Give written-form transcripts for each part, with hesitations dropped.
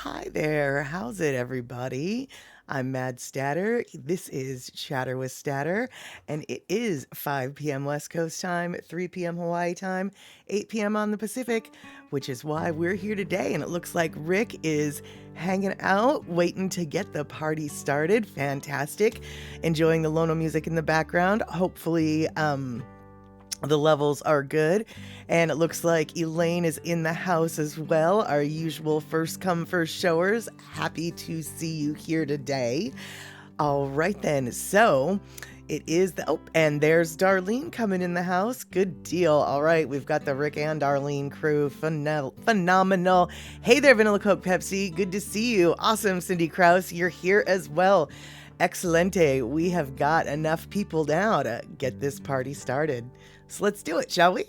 Hi there. How's it, everybody? I'm Mad Statter. This is Chatter with Statter, and it is 5 p.m. West Coast time, 3 p.m. Hawaii time, 8 p.m. on the Pacific, which is why we're here today. And it looks like Rick is hanging out, waiting to get the party started. Fantastic. Enjoying the Lono music in the background. Hopefully, the levels are good, and it looks like Elaine is in the house as well. Our usual first come, first showers. Happy to see you here today. All right then, so it is and there's Darlene coming in the house. Good deal. All right, we've got the Rick and Darlene crew. Phenomenal. Hey there, Vanilla Coke Pepsi. Good to see you. Awesome, Cindy Krause. You're here as well. Excelente. We have got enough people now to get this party started. So let's do it, shall we?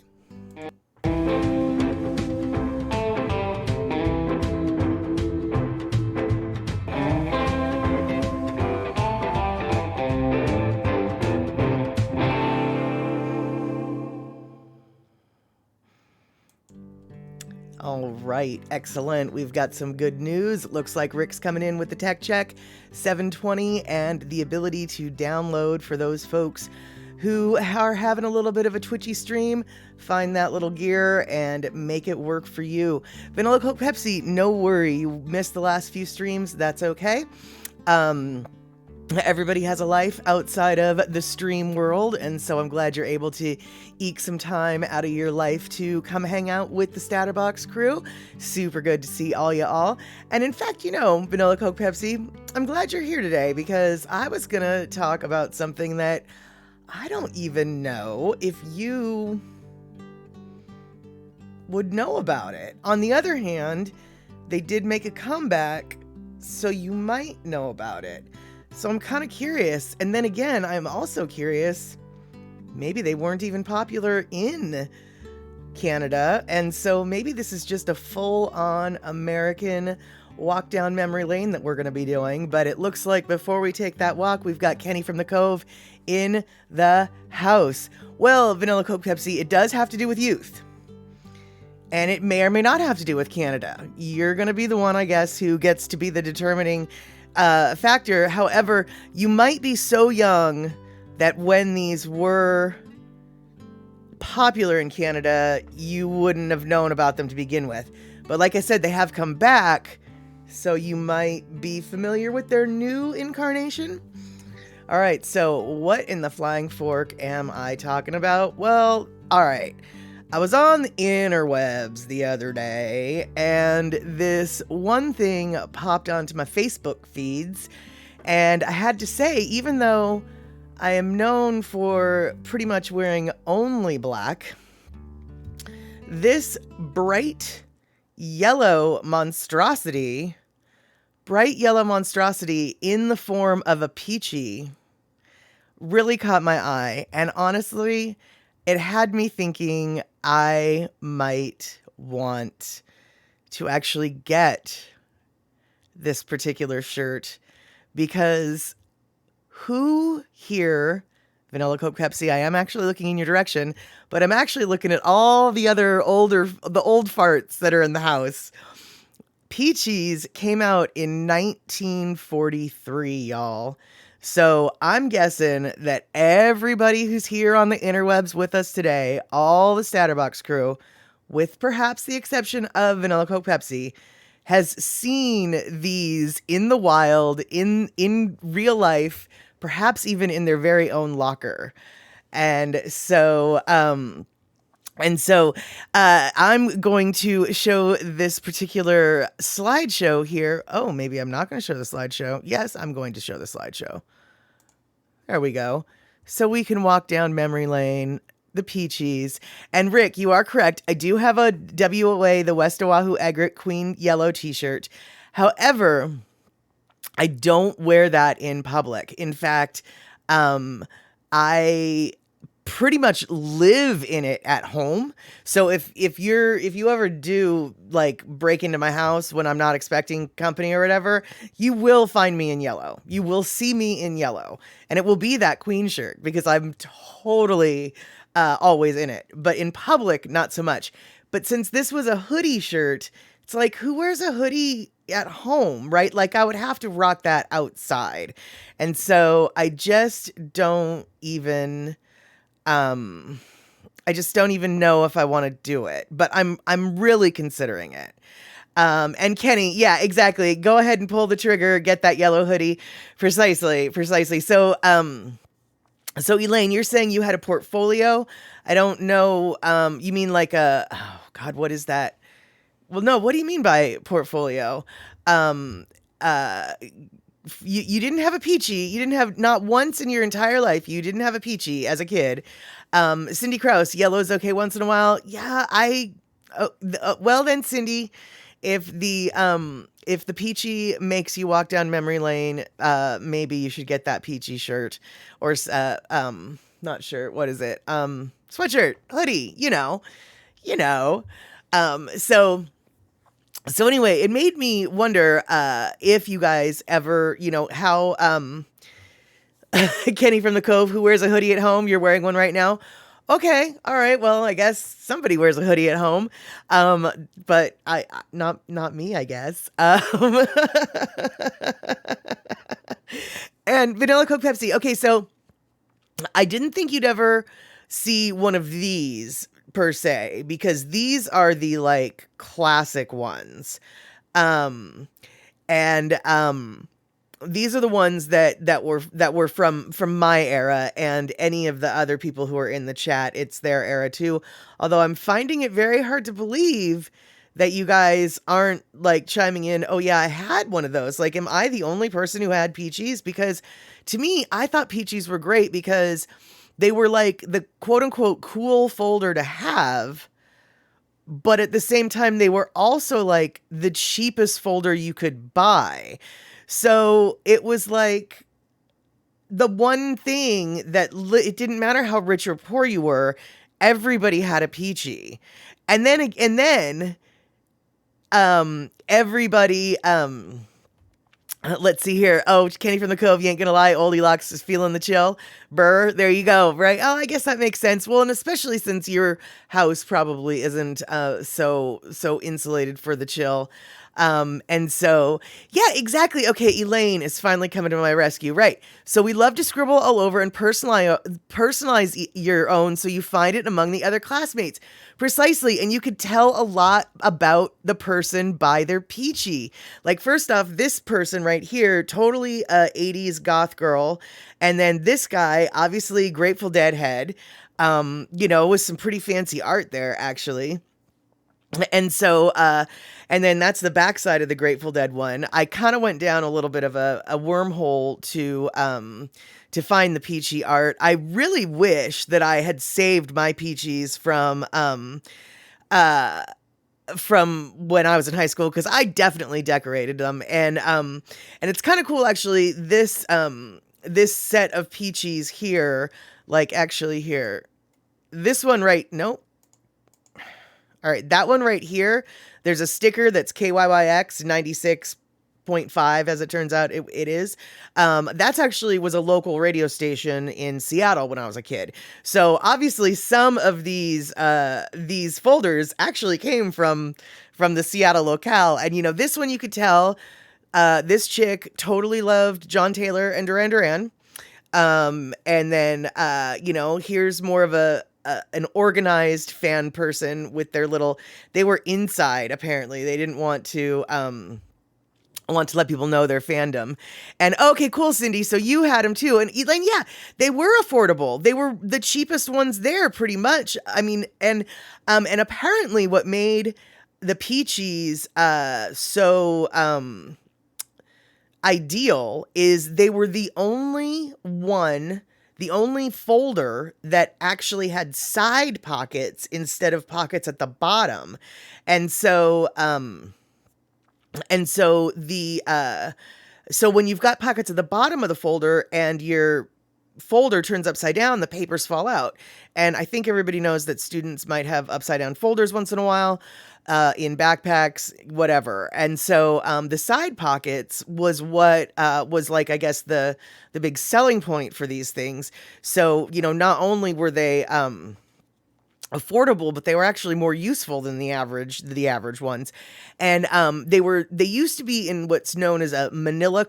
All right, excellent. We've got some good news. Looks like Rick's coming in with the tech check, 720, and the ability to download for those folks who are having a little bit of a twitchy stream. Find that little gear and make it work for you. Vanilla Coke Pepsi, no worry. You missed the last few streams. That's okay. Everybody has a life outside of the stream world, and so I'm glad you're able to eke some time out of your life to come hang out with the Statterbox crew. Super good to see all y'all. And in fact, Vanilla Coke Pepsi, I'm glad you're here today because I was gonna talk about something that I don't even know if you would know about it. On the other hand, they did make a comeback, so you might know about it. So I'm kind of curious. And then again, I'm also curious, maybe they weren't even popular in Canada. And so maybe this is just a full-on American walk down memory lane that we're going to be doing. But it looks like before we take that walk, we've got Kenny from the Cove in the house. Well, Vanilla Coke Pepsi, it does have to do with youth. And it may or may not have to do with Canada. You're going to be the one, I guess, who gets to be the determining factor. However, you might be so young that when these were popular in Canada, you wouldn't have known about them to begin with. But like I said, they have come back, so you might be familiar with their new incarnation. All right, so what in the flying fork am I talking about? Well, all right. I was on the interwebs the other day, and this one thing popped onto my Facebook feeds, and I had to say, even though I am known for pretty much wearing only black, this bright yellow monstrosity in the form of a peachy really caught my eye, and honestly, it had me thinking I might want to actually get this particular shirt because who here, Vanilla Coke Pepsi, I am actually looking in your direction, but I'm actually looking at all the other the old farts that are in the house. Peaches came out in 1943, y'all. So I'm guessing that everybody who's here on the interwebs with us today, all the Statterbox crew, with perhaps the exception of Vanilla Coke Pepsi, has seen these in the wild, in real life, perhaps even in their very own locker. And so I'm going to show this particular slideshow here. Oh, maybe I'm not going to show the slideshow. Yes, I'm going to show the slideshow. There we go. So we can walk down memory lane, the peaches. And Rick, you are correct. I do have a WOA, the West Oahu Egret Queen yellow t-shirt. However, I don't wear that in public. In fact, I pretty much live in it at home. So if you ever do like break into my house when I'm not expecting company or whatever, you will find me in yellow. You will see me in yellow, and it will be that queen shirt because I'm totally always in it. But in public, not so much. But since this was a hoodie shirt, it's like, who wears a hoodie at home, right? Like I would have to rock that outside. And so I just don't even know if I want to do it, but I'm really considering it. And Kenny, yeah, exactly. Go ahead and pull the trigger, get that yellow hoodie. Precisely. So, so Elaine, you're saying you had a portfolio. I don't know. You mean like oh God, what is that? Well, no, what do you mean by portfolio? Um, uh, you didn't have a peachy. You didn't have, not once in your entire life, you didn't have a peachy as a kid. Cindy Krause, yellow's okay once in a while. Yeah, well then, Cindy, if the peachy makes you walk down memory lane, maybe you should get that peachy shirt or not shirt. What is it? Sweatshirt, hoodie, you know. So anyway, it made me wonder, if you guys ever, how, Kenny from the Cove, who wears a hoodie at home, you're wearing one right now. Okay. All right. Well, I guess somebody wears a hoodie at home. But not me, I guess. And Vanilla Coke Pepsi. Okay. So I didn't think you'd ever see one of these per se, because these are the like classic ones. And these are the ones that were from my era, and any of the other people who are in the chat, it's their era too. Although I'm finding it very hard to believe that you guys aren't like chiming in. Oh yeah, I had one of those. Like, am I the only person who had peaches? Because to me, I thought peaches were great because they were like the quote unquote cool folder to have. But at the same time, they were also like the cheapest folder you could buy. So it was like the one thing that it didn't matter how rich or poor you were, everybody had a peachy. And then everybody, let's see here. Oh, Kenny from the Cove, you ain't gonna lie, Oldie Locks is feeling the chill. Burr, there you go, right? Oh, I guess that makes sense. Well, and especially since your house probably isn't so insulated for the chill. And so, yeah, exactly. Okay, Elaine is finally coming to my rescue. Right. So we love to scribble all over and personalize your own so you find it among the other classmates. Precisely. And you could tell a lot about the person by their peachy. Like, first off, this person right here, totally 80s goth girl. And then this guy, obviously Grateful Dead head, with some pretty fancy art there, actually. And so, and then that's the backside of the Grateful Dead one. I kind of went down a little bit of a wormhole to find the peachy art. I really wish that I had saved my peachies from when I was in high school, because I definitely decorated them. And it's kind of cool, actually, this set of peachies here, like actually here, this one nope. All right, that one right here, there's a sticker that's KYYX 96.5, as it turns out it is. That's actually was a local radio station in Seattle when I was a kid. So obviously some of these folders actually came from the Seattle locale. And, this one you could tell, this chick totally loved John Taylor and Duran Duran. And then, here's more of an organized fan person with their they were inside, apparently. They didn't want to let people know their fandom. And okay, cool, Cindy. So you had them too. And Elaine, yeah, they were affordable. They were the cheapest ones there, pretty much. I mean, and apparently what made the peachies so ideal is they were the only folder that actually had side pockets instead of pockets at the bottom. And so so when you've got pockets at the bottom of the folder and your folder turns upside down, the papers fall out. And I think everybody knows that students might have upside down folders once in a while, in backpacks, whatever. And so the side pockets was what was like, I guess, the big selling point for these things. So, not only were they affordable, but they were actually more useful than the average ones. And they used to be in what's known as a Manila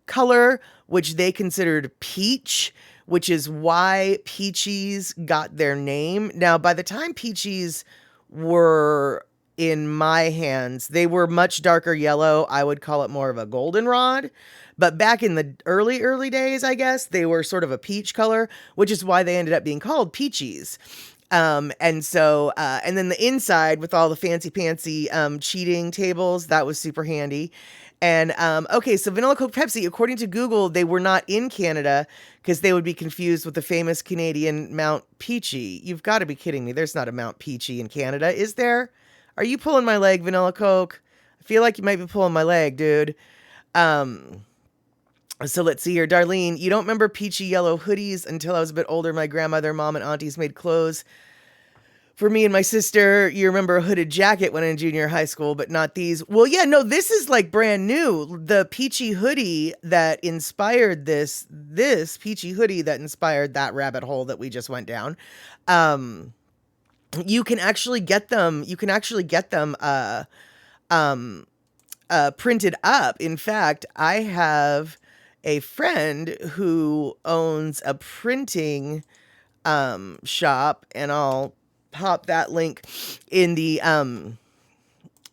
color, which they considered peach, which is why peaches got their name. Now, by the time peaches were in my hands, they were much darker yellow. I would call it more of a goldenrod. But back in the early days, I guess, they were sort of a peach color, which is why they ended up being called peaches. And then the inside with all the fancy cheating tables, that was super handy. And okay, so Vanilla Coke Pepsi, according to Google, they were not in Canada because they would be confused with the famous Canadian Mount Peachy. You've got to be kidding me. There's not a Mount Peachy in Canada, is there? Are you pulling my leg, Vanilla Coke? I feel like you might be pulling my leg, dude. So let's see here. Darlene, you don't remember peachy yellow hoodies until I was a bit older. My grandmother, mom, and aunties made clothes for me and my sister. You remember a hooded jacket when in junior high school, but not these. Well, yeah, no, this is like brand new. The peachy hoodie that inspired this peachy hoodie that inspired that rabbit hole that we just went down. You can actually get them. Printed up. In fact, I have a friend who owns a printing shop, and I'll pop that link in the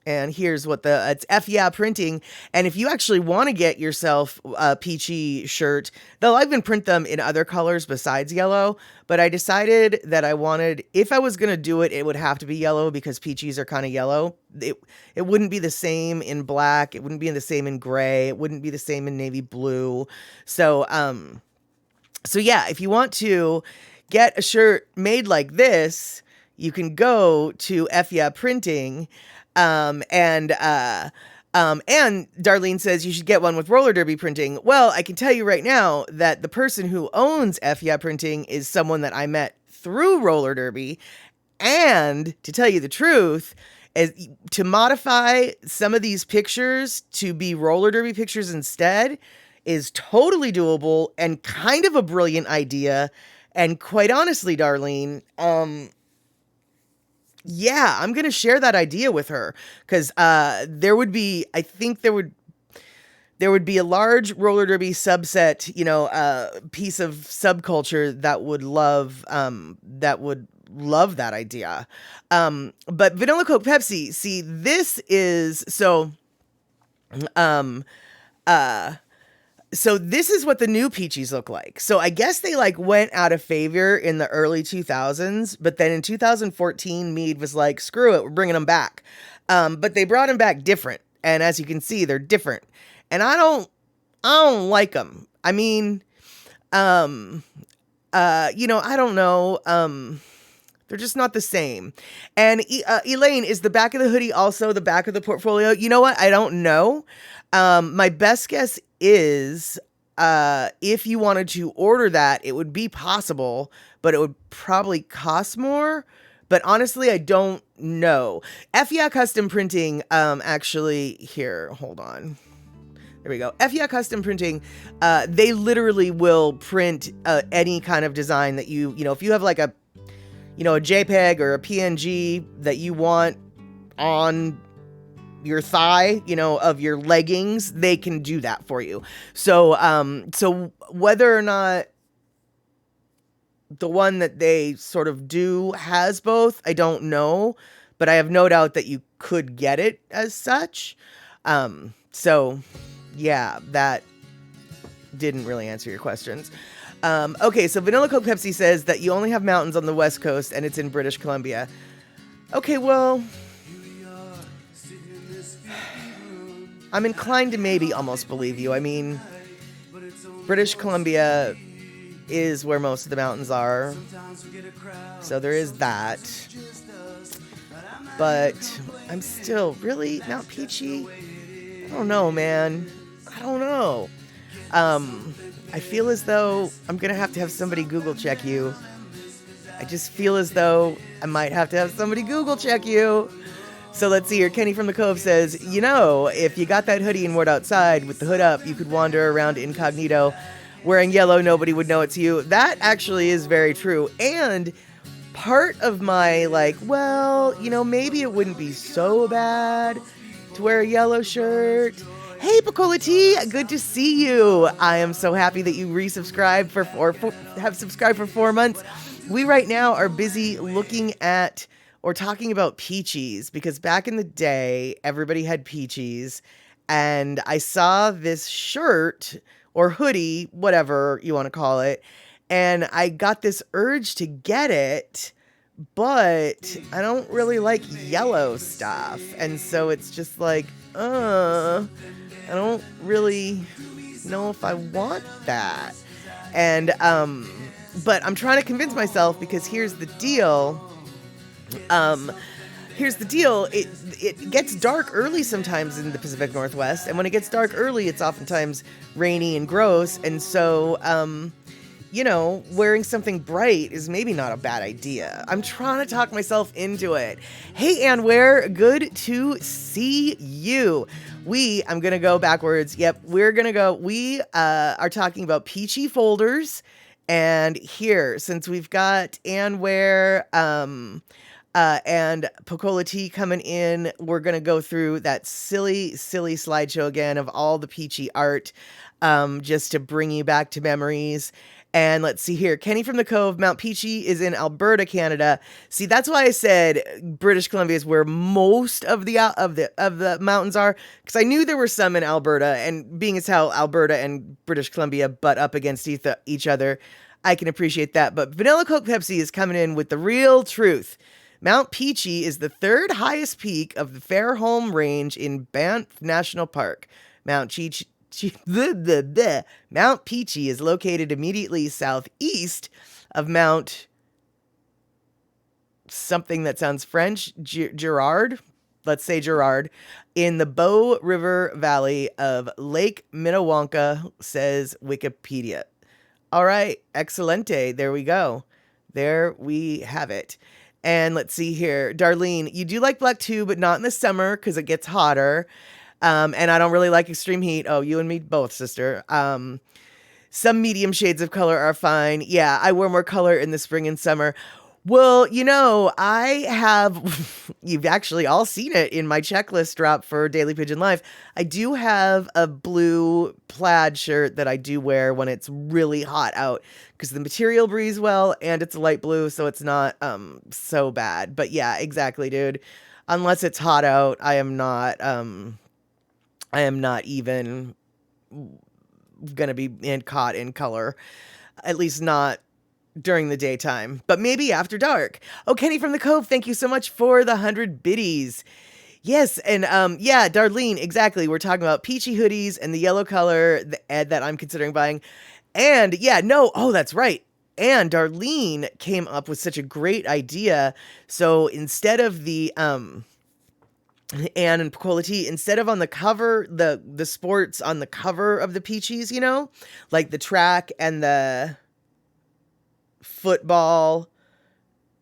and here's what it's F Yeah Printing. And if you actually want to get yourself a peachy shirt, they'll even print them in other colors besides yellow. But I decided that if I was going to do it, it would have to be yellow because peaches are kind of yellow. It wouldn't be the same in black. It wouldn't be the same in gray. It wouldn't be the same in navy blue. So yeah, if you want to get a shirt made like this, you can go to F Yeah Printing. And Darlene says you should get one with roller derby printing. Well, I can tell you right now that the person who owns F Yeah Printing is someone that I met through roller derby. And to tell you the truth, to modify some of these pictures to be roller derby pictures instead is totally doable and kind of a brilliant idea. And quite honestly, Darlene, yeah, I'm going to share that idea with her because there would be a large roller derby subset, piece of subculture that would love that idea. But Vanilla Coke Pepsi, see, this is so this is what the new peaches look like. So I guess they went out of favor in the early 2000s, but then in 2014, Mead was like, screw it, we're bringing them back. But they brought them back different. And as you can see, they're different. And I don't like them. I mean, I don't know. They're just not the same. And Elaine, is the back of the hoodie also the back of the portfolio? You know what? I don't know. My best guess is if you wanted to order that, it would be possible, but it would probably cost more. But honestly, I don't know. F Yeah Custom Printing, actually, here, hold on. There we go. F Yeah Custom Printing, they literally will print any kind of design that if you have like a JPEG or a PNG that you want on your thigh, of your leggings, they can do that for you. So whether or not the one that they sort of do has both, I don't know, but I have no doubt that you could get it as such. So yeah, that didn't really answer your questions. Okay, so Vanilla Coke Pepsi says that you only have mountains on the West Coast and it's in British Columbia. Okay, well, I'm inclined to maybe almost believe you. I mean, British Columbia is where most of the mountains are, so there is that. But I'm still, really? Mount Peachy? I don't know, man. I don't know. I feel as though I'm going to have somebody Google check you. I just feel as though I might have to have somebody Google check you. So let's see here. Kenny from the Cove says, if you got that hoodie and were outside with the hood up, you could wander around incognito. wearing yellow, nobody would know it's you. That actually is very true. And part of my like, well, you know, maybe it wouldn't be so bad to wear a yellow shirt. Hey, Pacola T, good to see you. I am so happy that you resubscribed have subscribed for 4 months. We right now are busy looking at or talking about peaches, because back in the day, everybody had peaches, and I saw this shirt or hoodie, whatever you want to call it, and I got this urge to get it, but I don't really like yellow stuff, and so it's just like, I don't really know if I want that. And but I'm trying to convince myself, because here's the deal. It gets dark early sometimes in the Pacific Northwest, and when it gets dark early, it's oftentimes rainy and gross, and so you know, wearing something bright is maybe not a bad idea. I'm trying to talk myself into it. Hey, Ann Ware, good to see you. I'm going to go backwards. Yep, we are talking about peachy folders. And here, since we've got Ann Ware and Pacola T coming in, we're going to go through that silly slideshow again of all the peachy art, just to bring you back to memories. And let's see here. Kenny from the Cove, Mount Peachy is in Alberta, Canada. See, that's why I said British Columbia is where most of the mountains are, because I knew there were some in Alberta, and being as how Alberta and British Columbia butt up against each other, I can appreciate that. But Vanilla Coke Pepsi is coming in with the real truth. Mount Peachy is the third highest peak of the Fairholme Range in Banff National Park. Mount Peachy is located immediately southeast of Mount something that sounds French, Girard, let's say Girard, in the Bow River Valley of Lake Minnewanka, says Wikipedia. All right, excelente. There we go. There we have it. And let's see here. Darlene, you do like black too, but not in the summer because it gets hotter. And I don't really like extreme heat. Oh, you and me both, sister. Some medium shades of color are fine. Yeah, I wear more color in the spring and summer. Well, you know, you've actually all seen it in my checklist drop for Daily Pigeon Live. I do have a blue plaid shirt that I do wear when it's really hot out, because the material breathes well and it's a light blue, so it's not so bad. But yeah, exactly, dude. Unless it's hot out, I am not even gonna be caught in color, at least not during the daytime, but maybe after dark. Oh, Kenny from the Cove, thank you so much for the 100 biddies. Yes, and yeah, Darlene, exactly. We're talking about peachy hoodies and the yellow color that I'm considering buying. And yeah, no, oh, that's right. And Darlene came up with such a great idea. So instead of the Anne and Pacola T, instead of on the cover, the sports on the cover of the peachies, you know, like the track and the football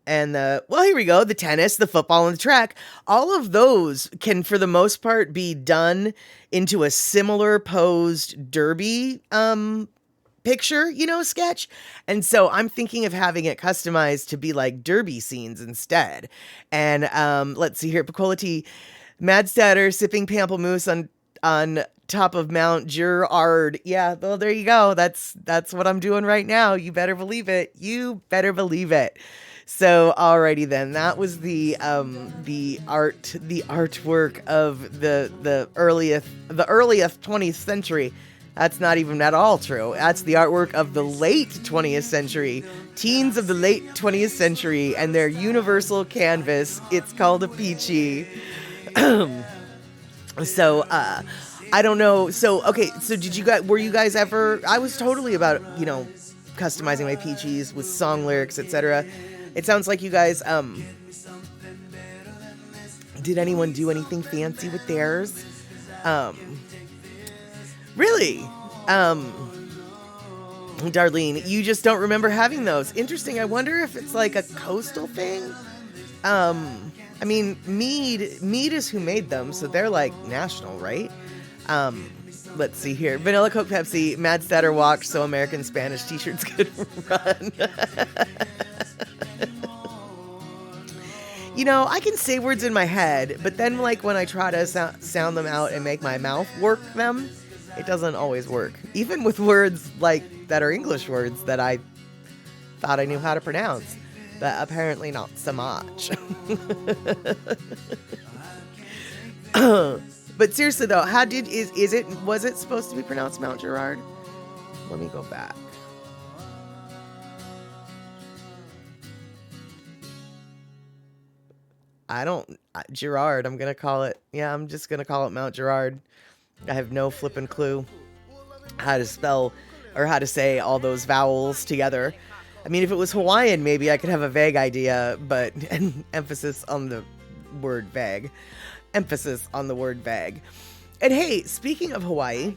and here we go, the tennis, the football, and the track, all of those can, for the most part, be done into a similar posed derby picture, you know, sketch. And so I'm thinking of having it customized to be like derby scenes instead. And let's see here, Pacola T, Mad Statter sipping pamplemousse on top of Mount Girard. Yeah, well, there you go. That's what I'm doing right now. You better believe it. You better believe it. So, alrighty then. That was the artwork of the earliest 20th century. That's not even at all true. That's the artwork of the late 20th century. Teens of the late 20th century and their universal canvas. It's called a peachy. So, I don't know. So, okay. So were you guys ever, I was totally about, you know, customizing my peachies with song lyrics, etc. It sounds like you guys, did anyone do anything fancy with theirs? Really? Darlene, you just don't remember having those. Interesting. I wonder if it's like a coastal thing. I mean, Mead is who made them, so they're like national, right? Let's see here. Vanilla Coke Pepsi, Mad Statter walked so American Spanish t-shirts could run. You know, I can say words in my head, but then like when I try to sound them out and make my mouth work them, it doesn't always work. Even with words like that are English words that I thought I knew how to pronounce, but apparently not so much. But seriously though, was it supposed to be pronounced Mount Gerard? Let me go back. Gerard, I'm going to call it. Yeah, I'm just going to call it Mount Gerard. I have no flippin' clue how to spell or how to say all those vowels together. I mean, if it was Hawaiian, maybe I could have a vague idea, but emphasis on the word vague. Emphasis on the word vague. And hey, speaking of Hawaii,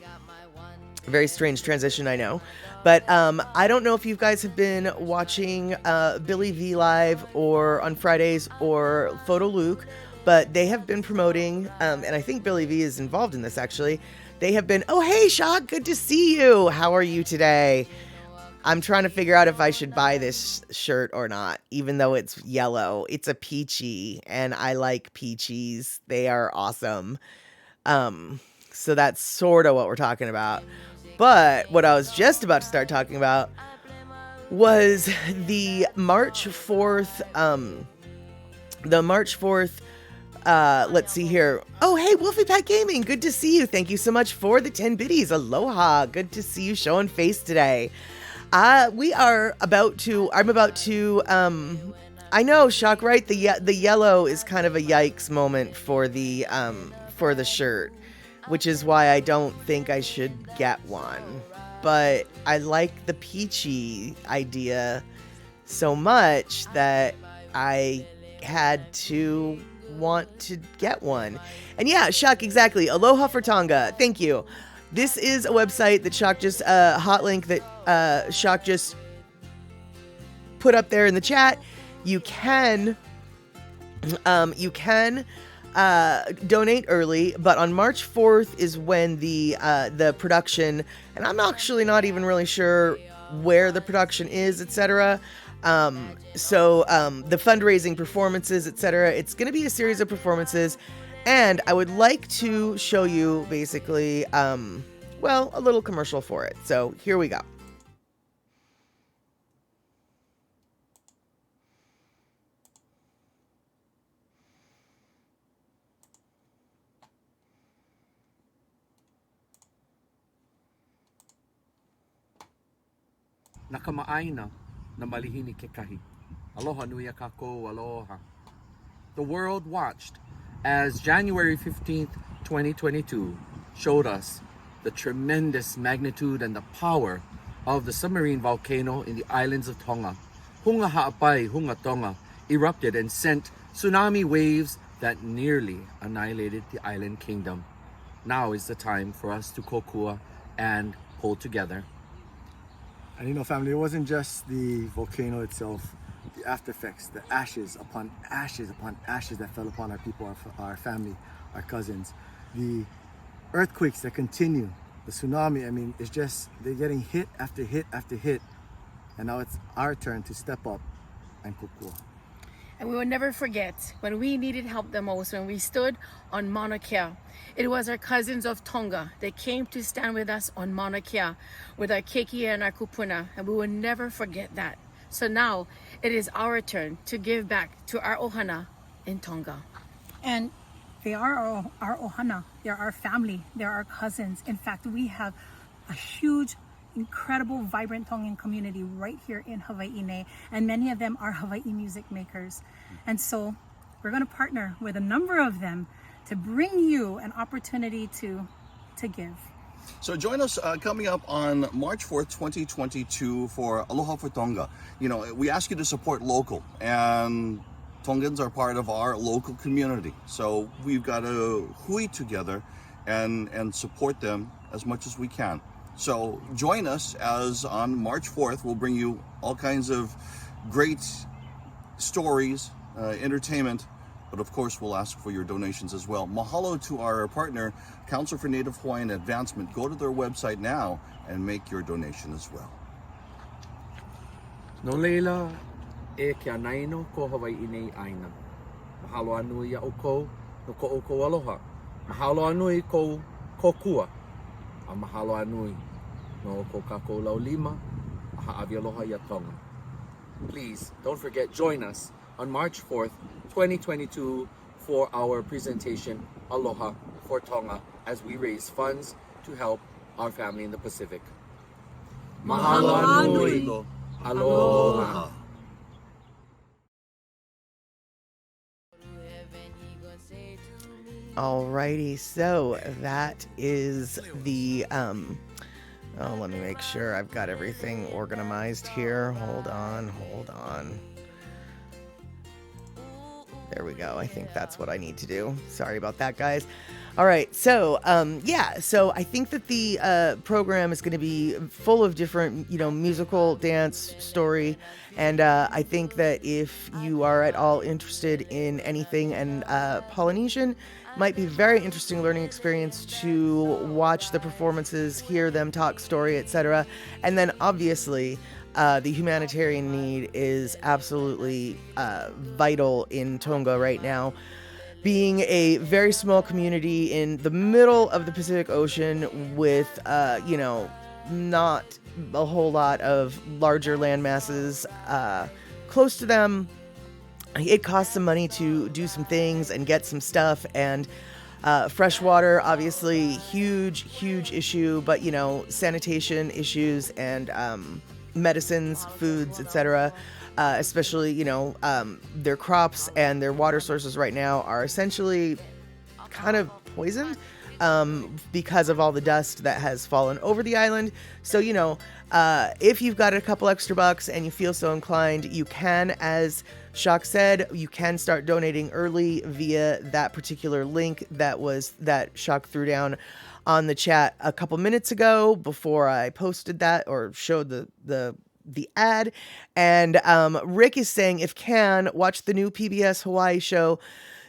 very strange transition, I know, but I don't know if you guys have been watching Billy V Live or on Fridays or Photo Luke, but they have been promoting, and I think Billy V is involved in this actually. They have been, oh hey Shock, good to see you. How are you today? I'm trying to figure out if I should buy this shirt or not, even though it's yellow. It's a peachy, and I like peachies. They are awesome. So that's sort of what we're talking about. But what I was just about to start talking about was the March 4th, let's see here. Oh, hey, Wolfie Pat Gaming. Good to see you. Thank you so much for the 10 biddies. Aloha. Good to see you showing face today. I'm about to, I know, Shock, right? The yellow is kind of a yikes moment for the shirt, which is why I don't think I should get one. But I like the peachy idea so much that I had to want to get one. And yeah, Shock, exactly. Aloha for Tonga. Thank you. This is a website that Shock just, hot link that Shock just put up there in the chat. You can donate early, but on March 4th is when the production, and I'm actually not even really sure where the production is, etc. So the fundraising performances, etc. It's going to be a series of performances. And I would like to show you basically, well, a little commercial for it. So here we go. Nakamaay na malihini kekahi. Aloha nui kako, aloha. The world watched as January 15th, 2022 showed us the tremendous magnitude and the power of the submarine volcano in the islands of Tonga. Hunga Ha'apai, Hunga Tonga, erupted and sent tsunami waves that nearly annihilated the island kingdom. Now is the time for us to kokua and pull together. And you know, family, it wasn't just the volcano itself, the after effects, the ashes upon ashes that fell upon our people, our family, our cousins, the earthquakes that continue, the tsunami. I mean, it's just, they're getting hit after hit after hit. And now it's our turn to step up and kukua. And we will never forget when we needed help the most, when we stood on Mauna Kea. It was our cousins of Tonga that came to stand with us on Mauna Kea with our keiki and our kupuna, and we will never forget that. So now it is our turn to give back to our ohana in Tonga. And they are our ohana, they're our family, they're our cousins. In fact, we have a huge, incredible, vibrant Tongan community right here in Hawaii, and many of them are Hawaii music makers. And so we're going to partner with a number of them to bring you an opportunity to give. So join us coming up on March 4th, 2022 for Aloha for Tonga. You know, we ask you to support local, and Tongans are part of our local community. So we've got to hui together and support them as much as we can. So join us as on March 4th, we'll bring you all kinds of great stories, entertainment But of course, we'll ask for your donations as well. Mahalo to our partner, Council for Native Hawaiian Advancement. Go to their website now and make your donation as well. No leila e kia naino ko Hawaii nei aina. Mahalo anui a oko no ko oko aloha. Mahalo anui ko kokua. A mahalo anui no ko kako laulima. A haawi aloha ia tonga. Please don't forget, join us on March 4th, 2022 for our presentation Aloha for Tonga as we raise funds to help our family in the Pacific. Mahalo anui. Aloha. Alrighty, so that is the oh, let me make sure I've got everything organized here. Hold on. There we go. I think that's what I need to do. Sorry about that, guys. All right, so yeah, so I think that the program is going to be full of different, musical, dance, story, and I think that if you are at all interested in anything and Polynesian, might be a very interesting learning experience to watch the performances, hear them talk story, etc. And then obviously the humanitarian need is absolutely vital in Tonga right now. Being a very small community in the middle of the Pacific Ocean with, not a whole lot of larger land masses close to them, it costs some money to do some things and get some stuff. And fresh water, obviously, huge issue. But, sanitation issues and medicines, foods, etc. Especially, their crops and their water sources right now are essentially kind of poisoned because of all the dust that has fallen over the island. So, if you've got a couple extra bucks and you feel so inclined, you can, as Shock said, you can start donating early via that particular link that Shock threw down on the chat a couple minutes ago before I posted that or showed the ad. And Rick is saying, if can, watch the new PBS Hawaii show,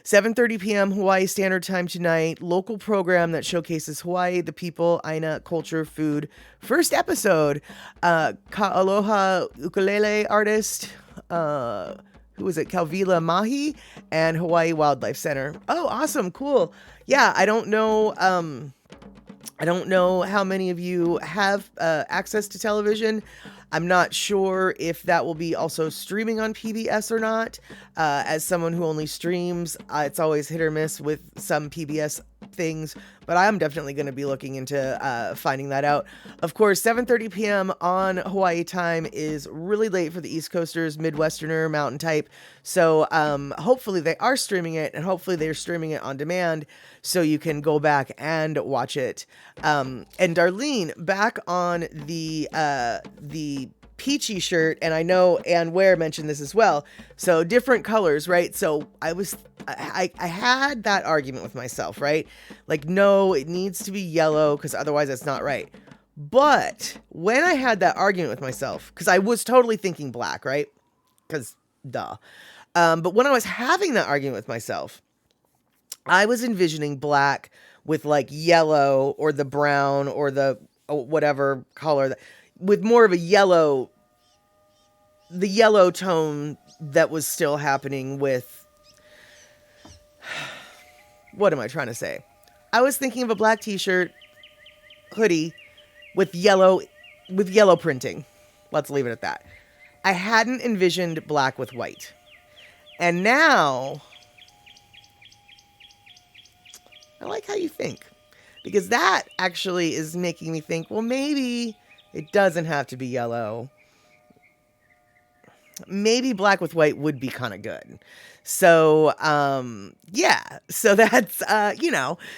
7:30 p.m. Hawaii Standard Time tonight. Local program that showcases Hawaii, the people, Aina, culture, food. First episode, Ka'aloha ukulele artist, who is it? Calvila Mahi and Hawaii Wildlife Center. Oh, awesome. Cool. Yeah. I don't know how many of you have access to television. I'm not sure if that will be also streaming on PBS or not. As someone who only streams, it's always hit or miss with some PBS things, but I'm definitely going to be looking into finding that out. Of course, 7:30 p.m. on Hawaii time is really late for the East Coasters, Midwesterner, Mountain type. So hopefully they are streaming it, and hopefully they're streaming it on demand so you can go back and watch it. And Darlene, back on the peachy shirt, and I know Ann Ware mentioned this as well. So different colors, right? So I had that argument with myself, right? Like, no, it needs to be yellow because otherwise it's not right. But when I had that argument with myself, because I was totally thinking black, right? Because duh. But when I was having that argument with myself, I was envisioning black with like yellow or the brown or the whatever color, with more of a yellow, the yellow tone that was still happening with, what am I trying to say? I was thinking of a black t-shirt, hoodie with yellow printing. Let's leave it at that. I hadn't envisioned black with white. And now I like how you think, because that actually is making me think, well, maybe it doesn't have to be yellow. Maybe black with white would be kind of good. So, yeah, so that's,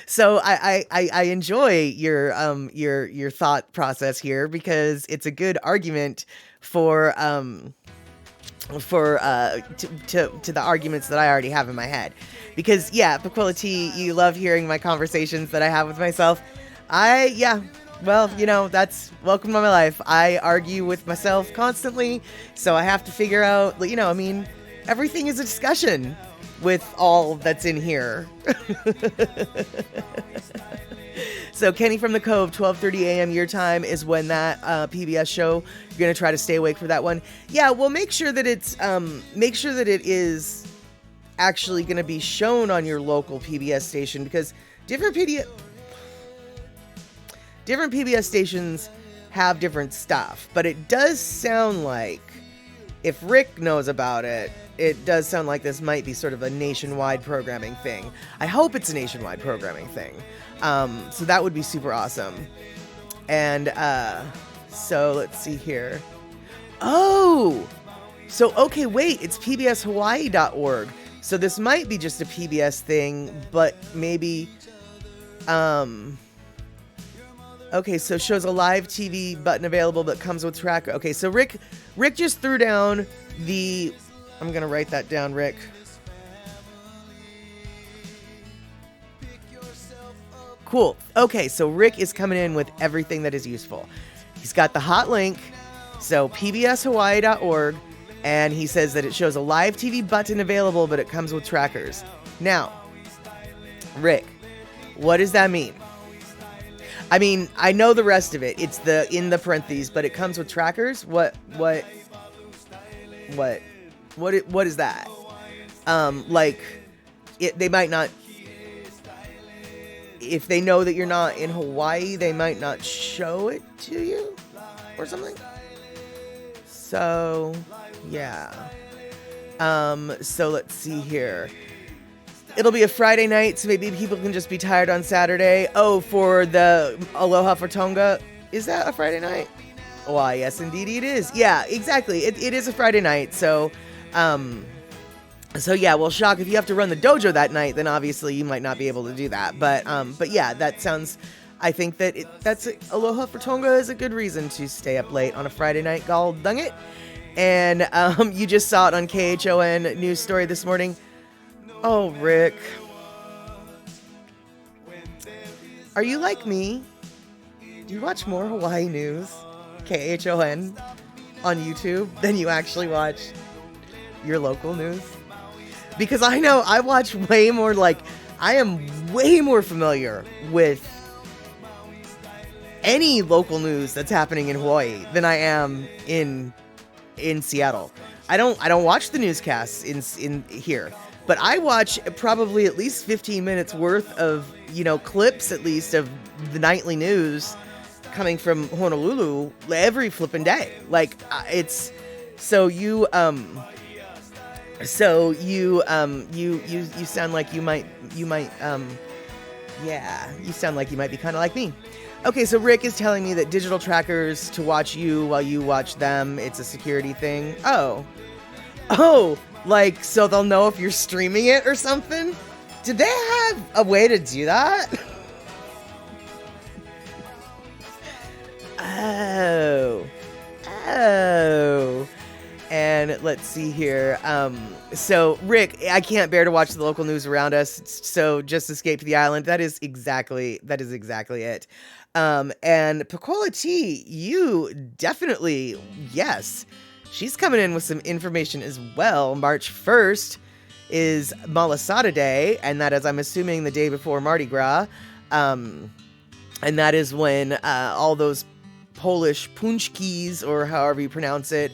so I enjoy your thought process here, because it's a good argument for the arguments that I already have in my head. Because yeah, Paquilla T, you love hearing my conversations that I have with myself. Well, that's welcome to my life. I argue with myself constantly, so I have to figure out, everything is a discussion. with all that's in here. So Kenny from the Cove, 12:30 a.m. your time is when that PBS show. You're gonna try to stay awake for that one. Yeah, well, make sure that it is actually gonna be shown on your local PBS station, because different PBS stations have different stuff. But it does sound like, if Rick knows about it, it does sound like this might be sort of a nationwide programming thing. I hope it's a nationwide programming thing. So that would be super awesome. And so let's see here. Oh, so okay, wait, it's pbshawaii.org. So this might be just a PBS thing, but maybe okay, so shows a live TV button available but comes with tracker. Okay, so Rick just threw down the, I'm going to write that down, Rick. Cool. Okay, so Rick is coming in with everything that is useful. He's got the hot link, so pbshawaii.org, and he says that it shows a live TV button available, but it comes with trackers. Now, Rick, what does that mean? I mean, I know the rest of it. It's the in the parentheses, but it comes with trackers. What is that? Like, they might not. If they know that you're not in Hawaii, they might not show it to you, or something. So, yeah. So let's see here. It'll be a Friday night, so maybe people can just be tired on Saturday. Oh, for the Aloha for Tonga. Is that a Friday night? Why, yes, indeed it is. Yeah, exactly. It is a Friday night, so yeah, well, Shock, if you have to run the dojo that night, then obviously you might not be able to do that. But yeah, that sounds, I think that Aloha for Tonga is a good reason to stay up late on a Friday night, gol dung it. And you just saw it on KHON news story this morning. Oh, Rick. Are you like me? Do you watch more Hawaii news, KHON, on YouTube than you actually watch your local news? Because I know I watch way more, like, I am way more familiar with any local news that's happening in Hawaii than I am in Seattle. I don't watch the newscasts in here. But I watch probably at least 15 minutes worth of, clips at least of the nightly news coming from Honolulu every flipping day. Like, it's so you sound like you might you sound like you might be kind of like me. Okay, so Rick is telling me that digital trackers to watch you while you watch them, it's a security thing. Oh, like, so they'll know if you're streaming it or something? Did they have a way to do that? Oh. And let's see here. So Rick, I can't bear to watch the local news around us, so just escape to the island. That is exactly it. And Pacola T, you definitely, yes. She's coming in with some information as well. March 1st is Malasada Day, and that is, I'm assuming, the day before Mardi Gras. And that is when all those Polish punchkis, or however you pronounce it,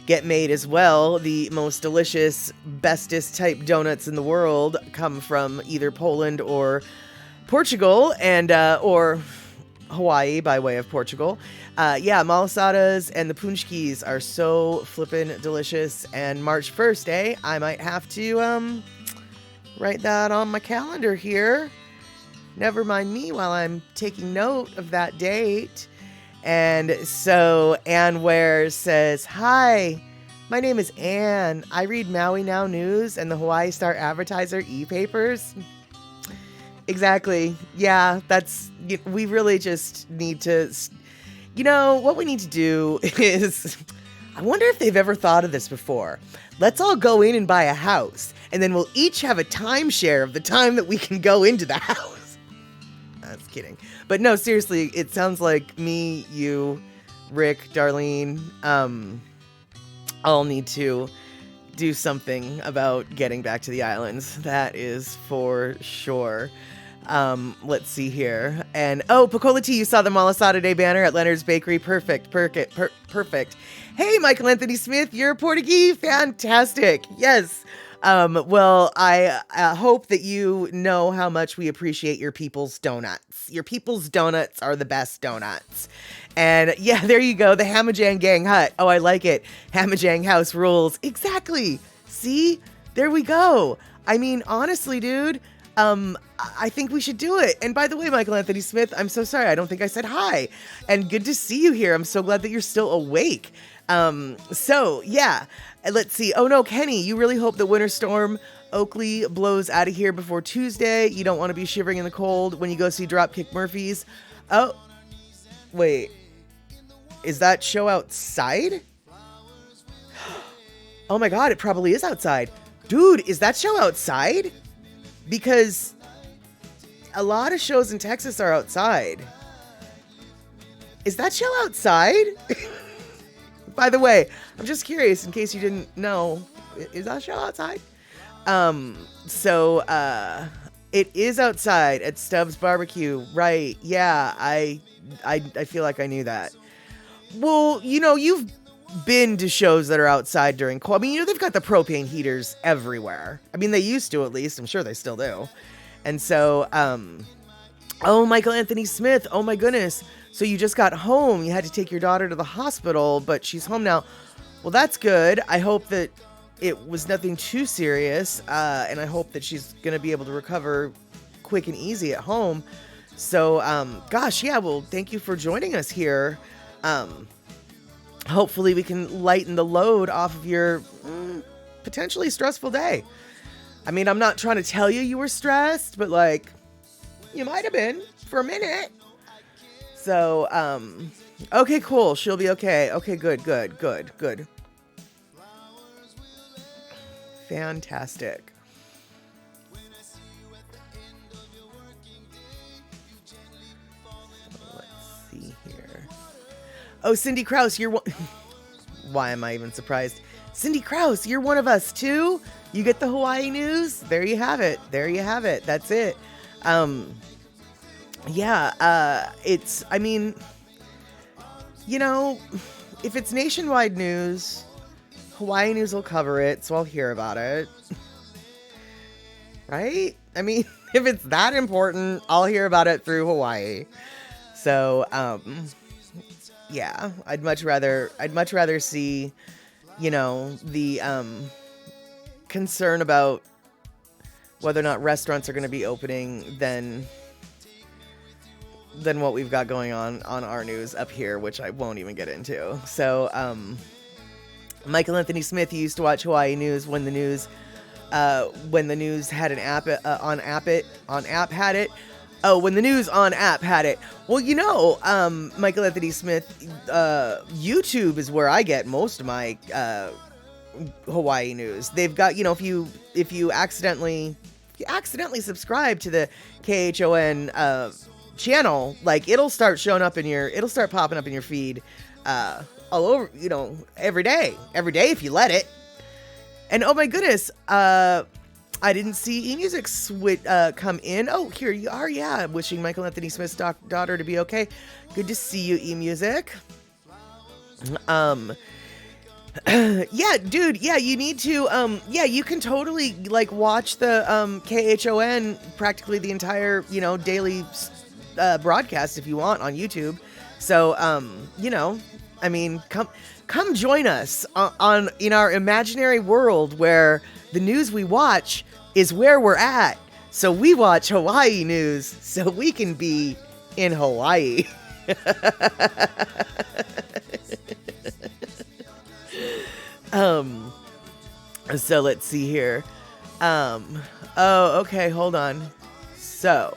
get made as well. The most delicious, bestest type donuts in the world come from either Poland or Portugal, and or Hawaii by way of Portugal. Malasadas and the punchkis are so flippin' delicious. And March 1st, I might have to write that on my calendar here. Never mind me while I'm taking note of that date. And so Ann Ware says, "Hi, my name is Ann. I read Maui Now News and the Hawaii Star Advertiser e-papers." Exactly. Yeah, we really just need to, what we need to do is, I wonder if they've ever thought of this before. Let's all go in and buy a house, and then we'll each have a timeshare of the time that we can go into the house. That's kidding. But no, seriously, it sounds like me, you, Rick, Darlene, all need to do something about getting back to the islands. That is for sure. Let's see here. And Picola T, you saw the Malasada Day banner at Leonard's Bakery. Perfect. Hey, Michael Anthony Smith, you're Portuguese. Fantastic. Yes. Well, I hope that you know how much we appreciate your people's donuts. Your people's donuts are the best donuts. And yeah, there you go. The Hamajang Gang Hut. Oh, I like it. Hamajang House rules. Exactly. See? There we go. I mean, honestly, dude, I think we should do it. And by the way, Michael Anthony Smith, I'm so sorry. I don't think I said hi. And good to see you here. I'm so glad that you're still awake. So yeah, let's see. Oh no, Kenny, you really hope the winter storm Oakley blows out of here before Tuesday. You don't want to be shivering in the cold when you go see Dropkick Murphys. Oh, wait. Is that show outside? Oh my God, it probably is outside. Dude, is that show outside? Because a lot of shows in Texas are outside. Is that show outside? By the way, I'm just curious in case you didn't know. Is that show outside? It is outside at Stubbs Barbecue. Right. Yeah, I feel like I knew that. Well, you know, you've been to shows that are outside during cold. I mean, you know, they've got the propane heaters everywhere. I mean, they used to, at least. I'm sure they still do. And so, Michael Anthony Smith. Oh my goodness. So you just got home. You had to take your daughter to the hospital, but she's home now. Well, that's good. I hope that it was nothing too serious. And I hope that she's going to be able to recover quick and easy at home. So, gosh, yeah, well, thank you for joining us here. Hopefully we can lighten the load off of your potentially stressful day. I mean, I'm not trying to tell you were stressed, but like, you might have been for a minute. So, okay, cool. She'll be okay. Okay, good. Fantastic. Let's see here. Oh, Cindy Krause, you're one. Why am I even surprised? Cindy Krause, you're one of us too. You get the Hawaii news. There you have it. That's it. It's, I mean, you know, if it's nationwide news, Hawaii news will cover it, so I'll hear about it. Right? I mean, if it's that important, I'll hear about it through Hawaii. So, yeah, I'd much rather see, you know, the concern about whether or not restaurants are going to be opening than what we've got going on our news up here, which I won't even get into. So, Michael Anthony Smith, you used to watch Hawaii news when the news had an app on app had it. Oh, when the news on app had it. Well, you know, Michael Anthony Smith, YouTube is where I get most of my Hawaii news. They've got, you know, if you accidentally subscribe to the KHON channel, like it'll start popping up in your feed all over, you know, every day if you let it. And oh my goodness, I didn't see eMusic come in. Oh, here you are. Yeah, wishing Michael Anthony Smith's daughter to be okay. Good to see you, eMusic. Yeah, dude. Yeah, you need to. Yeah, you can totally like watch the KHON practically the entire, you know, daily broadcast if you want on YouTube. So, you know, I mean, come join us in our imaginary world where the news we watch is where we're at. So we watch Hawaii news so we can be in Hawaii. So let's see here. Oh, okay, hold on. So,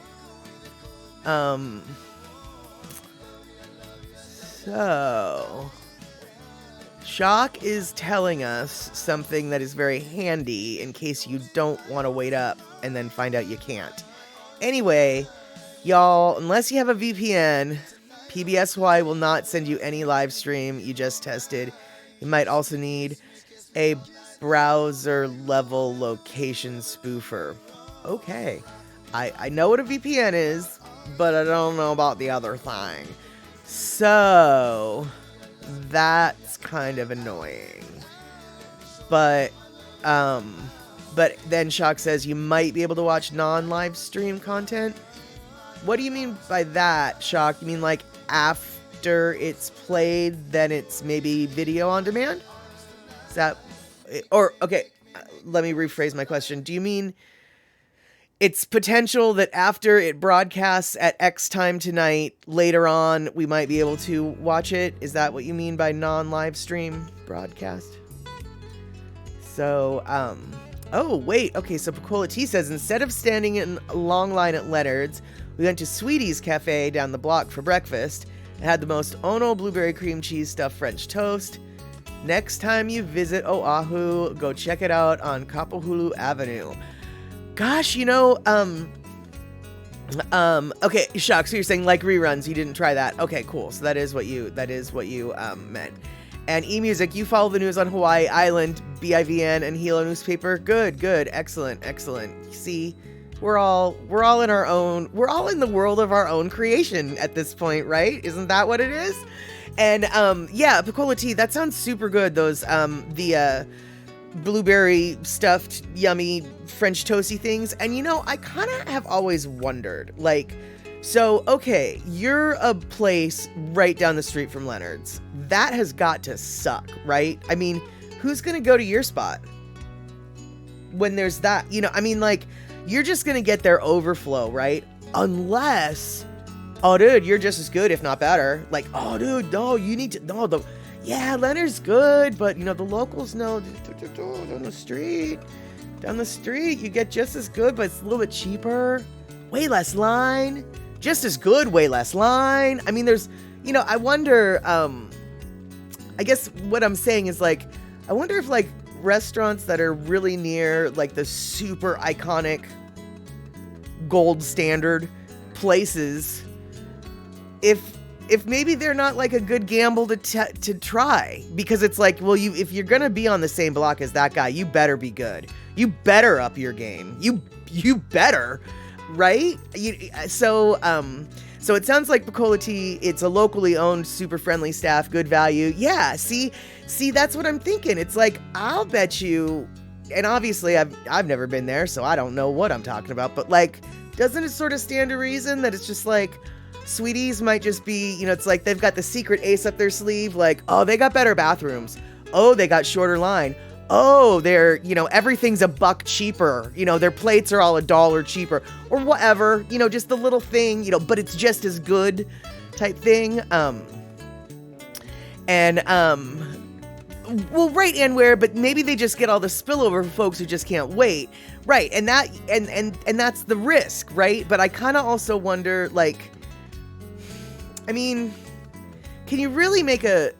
Shock is telling us something that is very handy in case you don't want to wait up and then find out you can't. Anyway, y'all, unless you have a VPN, PBSY will not send you any live stream you just tested. You might also need a browser level location spoofer. Okay. I know what a VPN is, but I don't know about the other thing. So that's kind of annoying. But then Shock says you might be able to watch non-live stream content. What do you mean by that, Shock? You mean like after it's played, then it's maybe video on demand? Is that, or okay, let me rephrase my question. Do you mean it's potential that after it broadcasts at X time tonight, later on, we might be able to watch it? Is that what you mean by non-live stream broadcast? So, oh, wait. Okay, so Pacola T says, instead of standing in a long line at Leonard's, we went to Sweetie's Cafe down the block for breakfast. It had the most Ono blueberry cream cheese stuffed French toast. Next time you visit Oahu, go check it out on Kapahulu Avenue. Gosh, you know, okay, Shock, so you're saying like reruns, you didn't try that. Okay, cool. So that is what you meant. And eMusic, you follow the news on Hawaii Island, BIVN, and Hilo newspaper. Good, excellent. See, we're all in our own, we're all in the world of our own creation at this point, right? Isn't that what it is? And yeah, Pacola T, that sounds super good. Those the blueberry stuffed yummy French toasty things. And you know, I kind of have always wondered, like, so okay, you're a place right down the street from Leonard's. That has got to suck, right? I mean, who's gonna go to your spot when there's that? You know, I mean, like, you're just gonna get their overflow, right? Unless, oh dude, you're just as good, if not better. Like, oh dude, no, you need to, no, yeah, Leonard's good, but you know, the locals know down the street, you get just as good, but it's a little bit cheaper, way less line, just as good, way less line. I mean, there's, you know, I wonder, I guess what I'm saying is, like, I wonder if like restaurants that are really near like the super iconic gold standard places, if maybe they're not like a good gamble to try, because it's like, well, if you're gonna be on the same block as that guy, you better be good. You better up your game. You better, right? So it sounds like Pacola T, it's a locally owned, super friendly staff, good value. Yeah, see, that's what I'm thinking. It's like, I'll bet you, and obviously I've never been there, so I don't know what I'm talking about, but like, doesn't it sort of stand to reason that it's just like, Sweeties might just be, you know, it's like they've got the secret ace up their sleeve, like, oh, they got better bathrooms. Oh, they got shorter line. Oh, they're, you know, everything's $1 cheaper. You know, their plates are all $1 cheaper or whatever, you know, just the little thing, you know, but it's just as good type thing. Well, right, and where, but maybe they just get all the spillover for folks who just can't wait. Right. And that, and that's the risk, right? But I kind of also wonder, like, I mean, can you really make a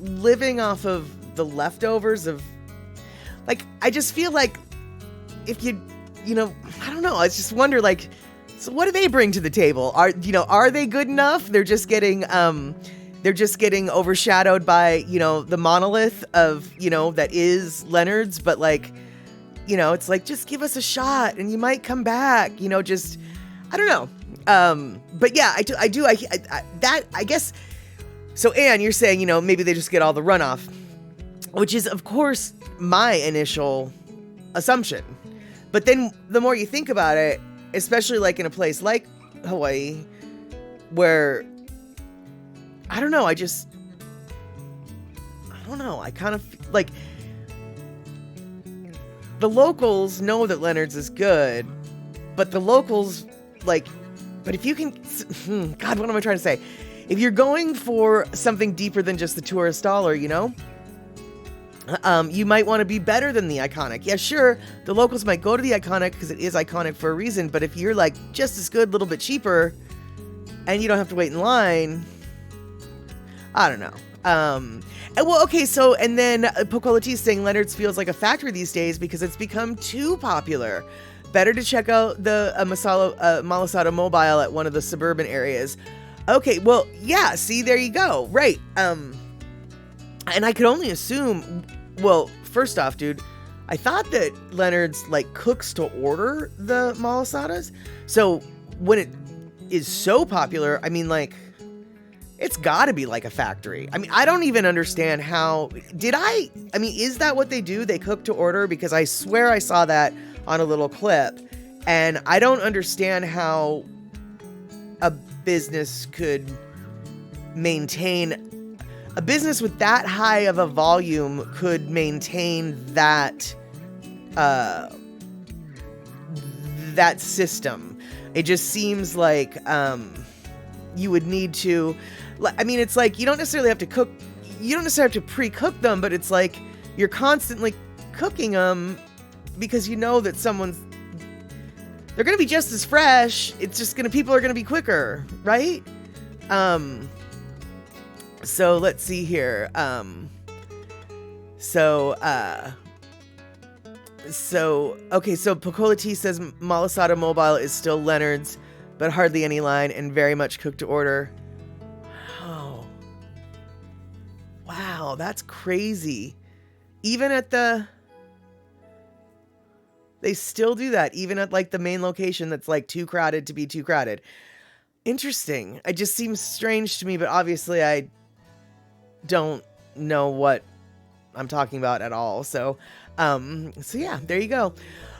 living off of the leftovers of, like, I just feel like if you know, I don't know, I just wonder, like, so what do they bring to the table? Are they good enough? They're just getting overshadowed by, you know, the monolith of, you know, that is Leonard's, but like, you know, it's like, just give us a shot and you might come back, you know, just, I don't know. But yeah, I guess, so Anne, you're saying, you know, maybe they just get all the runoff, which is of course my initial assumption. But then the more you think about it, especially like in a place like Hawaii, where, I don't know, I kind of like, the locals know that Leonard's is good, but the locals, like, but if you can, God, what am I trying to say? If you're going for something deeper than just the tourist dollar, you know, you might want to be better than the iconic. Yeah, sure, the locals might go to the iconic because it is iconic for a reason, but if you're like just as good, a little bit cheaper, and you don't have to wait in line, I don't know. Well, okay, so, and then Pacola T is saying Leonard's feels like a factory these days because it's become too popular. Better to check out the Malasada Mobile at one of the suburban areas. Okay, well, yeah, see, there you go. Right. And I could only assume, well, first off, dude, I thought that Leonard's like cooks to order the malasadas. So when it is so popular, I mean, like, it's got to be like a factory. I mean, I don't even understand how. I mean, is that what they do? They cook to order? Because I swear I saw that on a little clip, and I don't understand how a business could maintain, a business with that high of a volume could maintain that that system. It just seems like you would need to, I mean, it's like you don't necessarily have to cook, you don't necessarily have to pre-cook them, but it's like you're constantly cooking them because you know that they're going to be just as fresh. It's just people are going to be quicker, right? So let's see here. Okay, so Pocola T says Malasada Mobile is still Leonard's, but hardly any line and very much cooked to order. Oh. Wow, that's crazy. Even at they still do that, even at like the main location that's like too crowded to be too crowded. Interesting. It just seems strange to me, but obviously I don't know what I'm talking about at all. So yeah, there you go.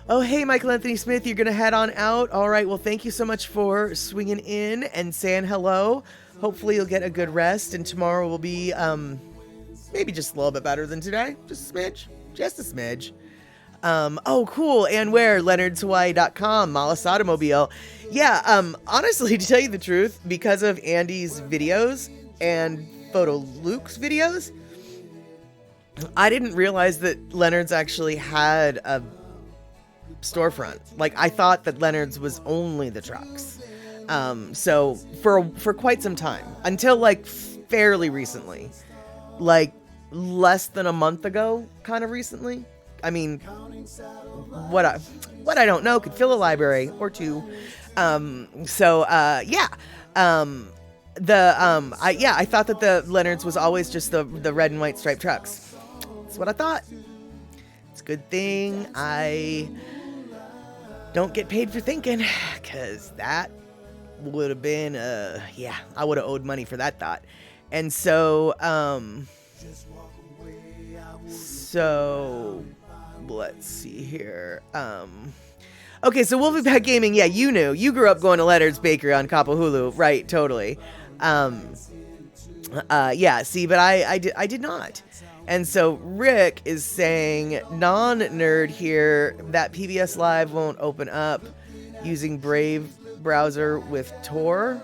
Oh, hey, Michael Anthony Smith, you're going to head on out. All right. Well, thank you so much for swinging in and saying hello. Hopefully you'll get a good rest, and tomorrow will be maybe just a little bit better than today. Just a smidge. Oh, cool. And where? LeonardsHawaii.com, Malasada Mobile. Yeah, honestly, to tell you the truth, because of Andy's videos and Photo Luke's videos, I didn't realize that Leonard's actually had a storefront. Like, I thought that Leonard's was only the trucks. So for quite some time, until like fairly recently, like less than a month ago, kind of recently. I mean, what I don't know could fill a library or two. Yeah. I thought that the Leonard's was always just the red and white striped trucks. That's what I thought. It's a good thing I don't get paid for thinking, because that would have been, I would have owed money for that thought. And so let's see here. Okay, so Wolfpack Gaming, yeah, you grew up going to Leonard's Bakery on Kapahulu, right? Totally. Yeah, see, but I did not. And so Rick is saying, non-nerd here, that PBS Live won't open up using Brave browser with Tor.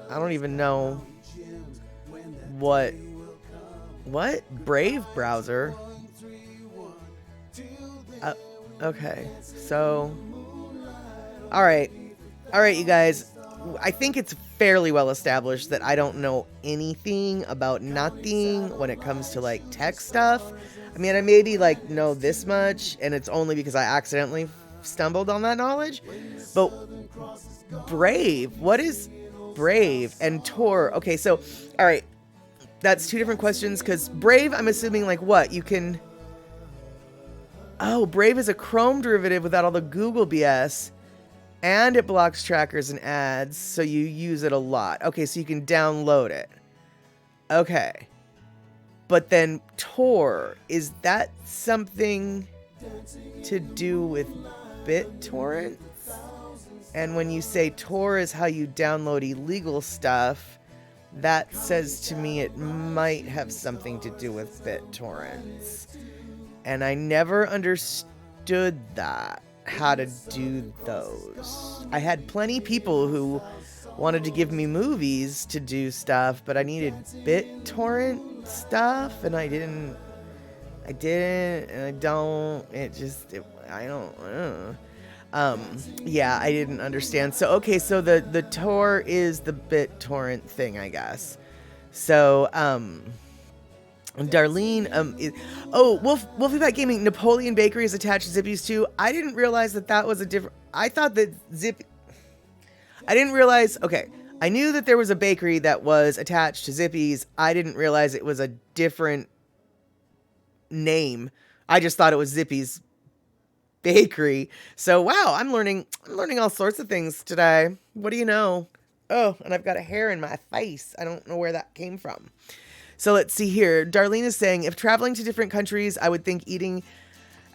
I don't even know what Brave browser. Okay, so all right, you guys, I think it's fairly well established that I don't know anything about nothing when it comes to like tech stuff. I mean, I maybe like know this much, and it's only because I accidentally stumbled on that knowledge. But Brave, what is Brave and Tor? Okay, so all right, that's two different questions, because Brave, I'm assuming like what you can. Oh, Brave is a Chrome derivative without all the Google BS, and it blocks trackers and ads, so you use it a lot. Okay, so you can download it. Okay. But then Tor, is that something to do with BitTorrent? And when you say Tor is how you download illegal stuff, that says to me it might have something to do with BitTorrents. And I never understood that, how to do those. I had plenty people who wanted to give me movies to do stuff, but I needed BitTorrent stuff, and I didn't, and I don't, yeah, I didn't understand. So, okay, so the Tor is the BitTorrent thing, I guess. So, Darlene, Wolfie Pat Gaming, Napoleon Bakery is attached to Zippy's too. I didn't realize that was a different, I thought that I didn't realize, okay, I knew that there was a bakery that was attached to Zippy's. I didn't realize it was a different name I just thought it was Zippy's bakery. So wow, I'm learning all sorts of things today. What do you know? Oh, and I've got a hair in my face. I don't know where that came from. So let's see here. Darlene is saying, if traveling to different countries, I would think eating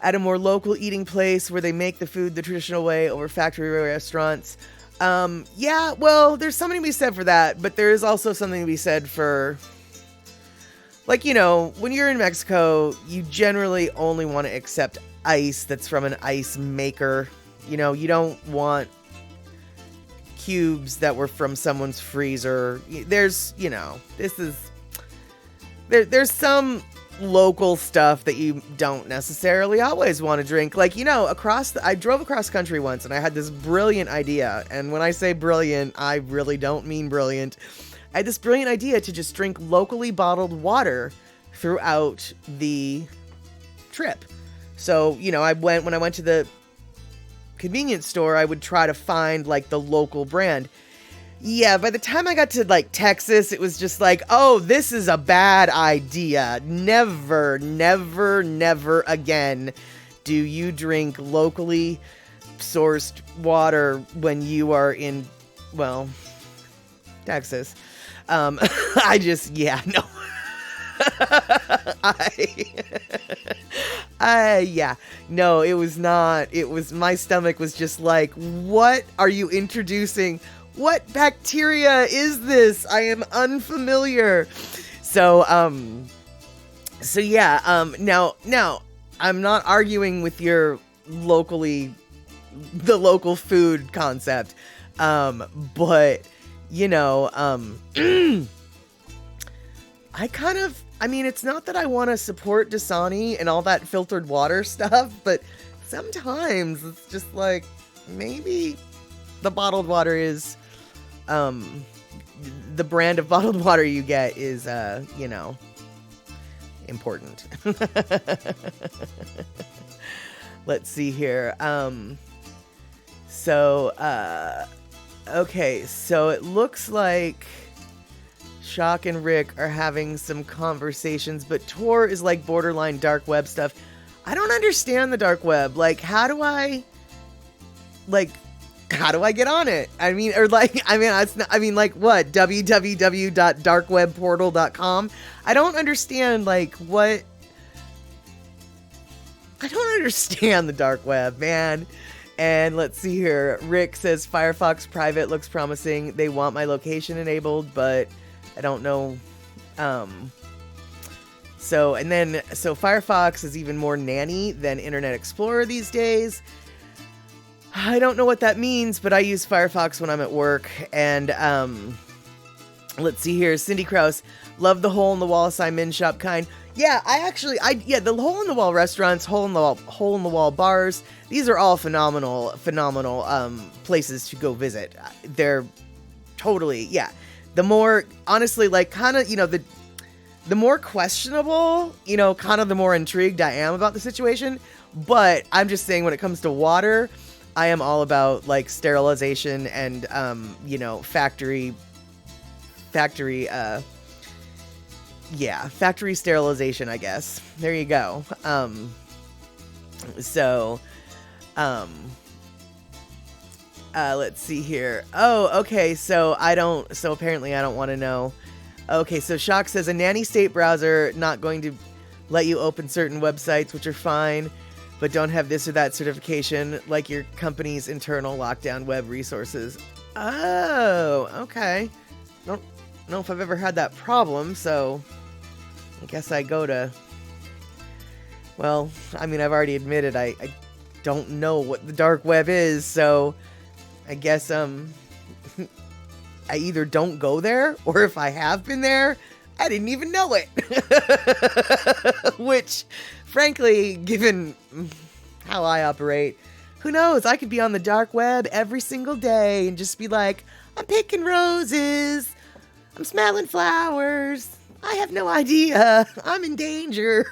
at a more local eating place where they make the food the traditional way over factory restaurants. Yeah, well, there's something to be said for that, but there is also something to be said for, like, you know, when you're in Mexico, you generally only want to accept ice that's from an ice maker. You know, you don't want cubes that were from someone's freezer. There's, you know, there's some local stuff that you don't necessarily always want to drink. Like, you know, I drove across country once and I had this brilliant idea. And when I say brilliant, I really don't mean brilliant. I had this brilliant idea to just drink locally bottled water throughout the trip. So, you know, when I went to the convenience store, I would try to find like the local brand. Yeah, by the time I got to like Texas, it was just like, oh, this is a bad idea. Never, never, never again do you drink locally sourced water when you are in, well, Texas. Yeah, no. Yeah, no, it was not. My stomach was just like, what are you introducing? What bacteria is this? I am unfamiliar. So yeah, now, I'm not arguing with the local food concept. But, you know, I mean, it's not that I want to support Dasani and all that filtered water stuff, but sometimes it's just like, maybe the bottled water is, the brand of bottled water you get is, you know, important. Let's see here. Okay, so it looks like Shock and Rick are having some conversations, but Tor is like borderline dark web stuff. I don't understand the dark web. Like, how do I get on it? I mean, or like, like what? www.darkwebportal.com. I don't understand, like, what? I don't understand the dark web, man. And let's see here. Rick says Firefox private looks promising. They want my location enabled, but I don't know. So Firefox is even more nanny than Internet Explorer these days. I don't know what that means, but I use Firefox when I'm at work. And let's see here. Cindy Krause, love the hole in the wall Simon shop kind. Yeah, the hole in the wall restaurants, hole in the wall bars. These are all phenomenal places to go visit. They're totally, yeah. The more, honestly, like, kind of, you know, the more questionable, you know, kind of the more intrigued I am about the situation. But I'm just saying, when it comes to water, I am all about, like, sterilization and, you know, factory sterilization, I guess. There you go. Let's see here. Oh, okay, so apparently I don't want to know. Okay, so Shock says a nanny state browser not going to let you open certain websites, which are fine, but don't have this or that certification, like your company's internal lockdown web resources. Oh, okay. Don't know if I've ever had that problem, so I guess I go to... Well, I mean, I've already admitted I don't know what the dark web is, so I guess I either don't go there, or if I have been there, I didn't even know it. Which, frankly, given how I operate, who knows? I could be on the dark web every single day and just be like, I'm picking roses, I'm smelling flowers, I have no idea, I'm in danger.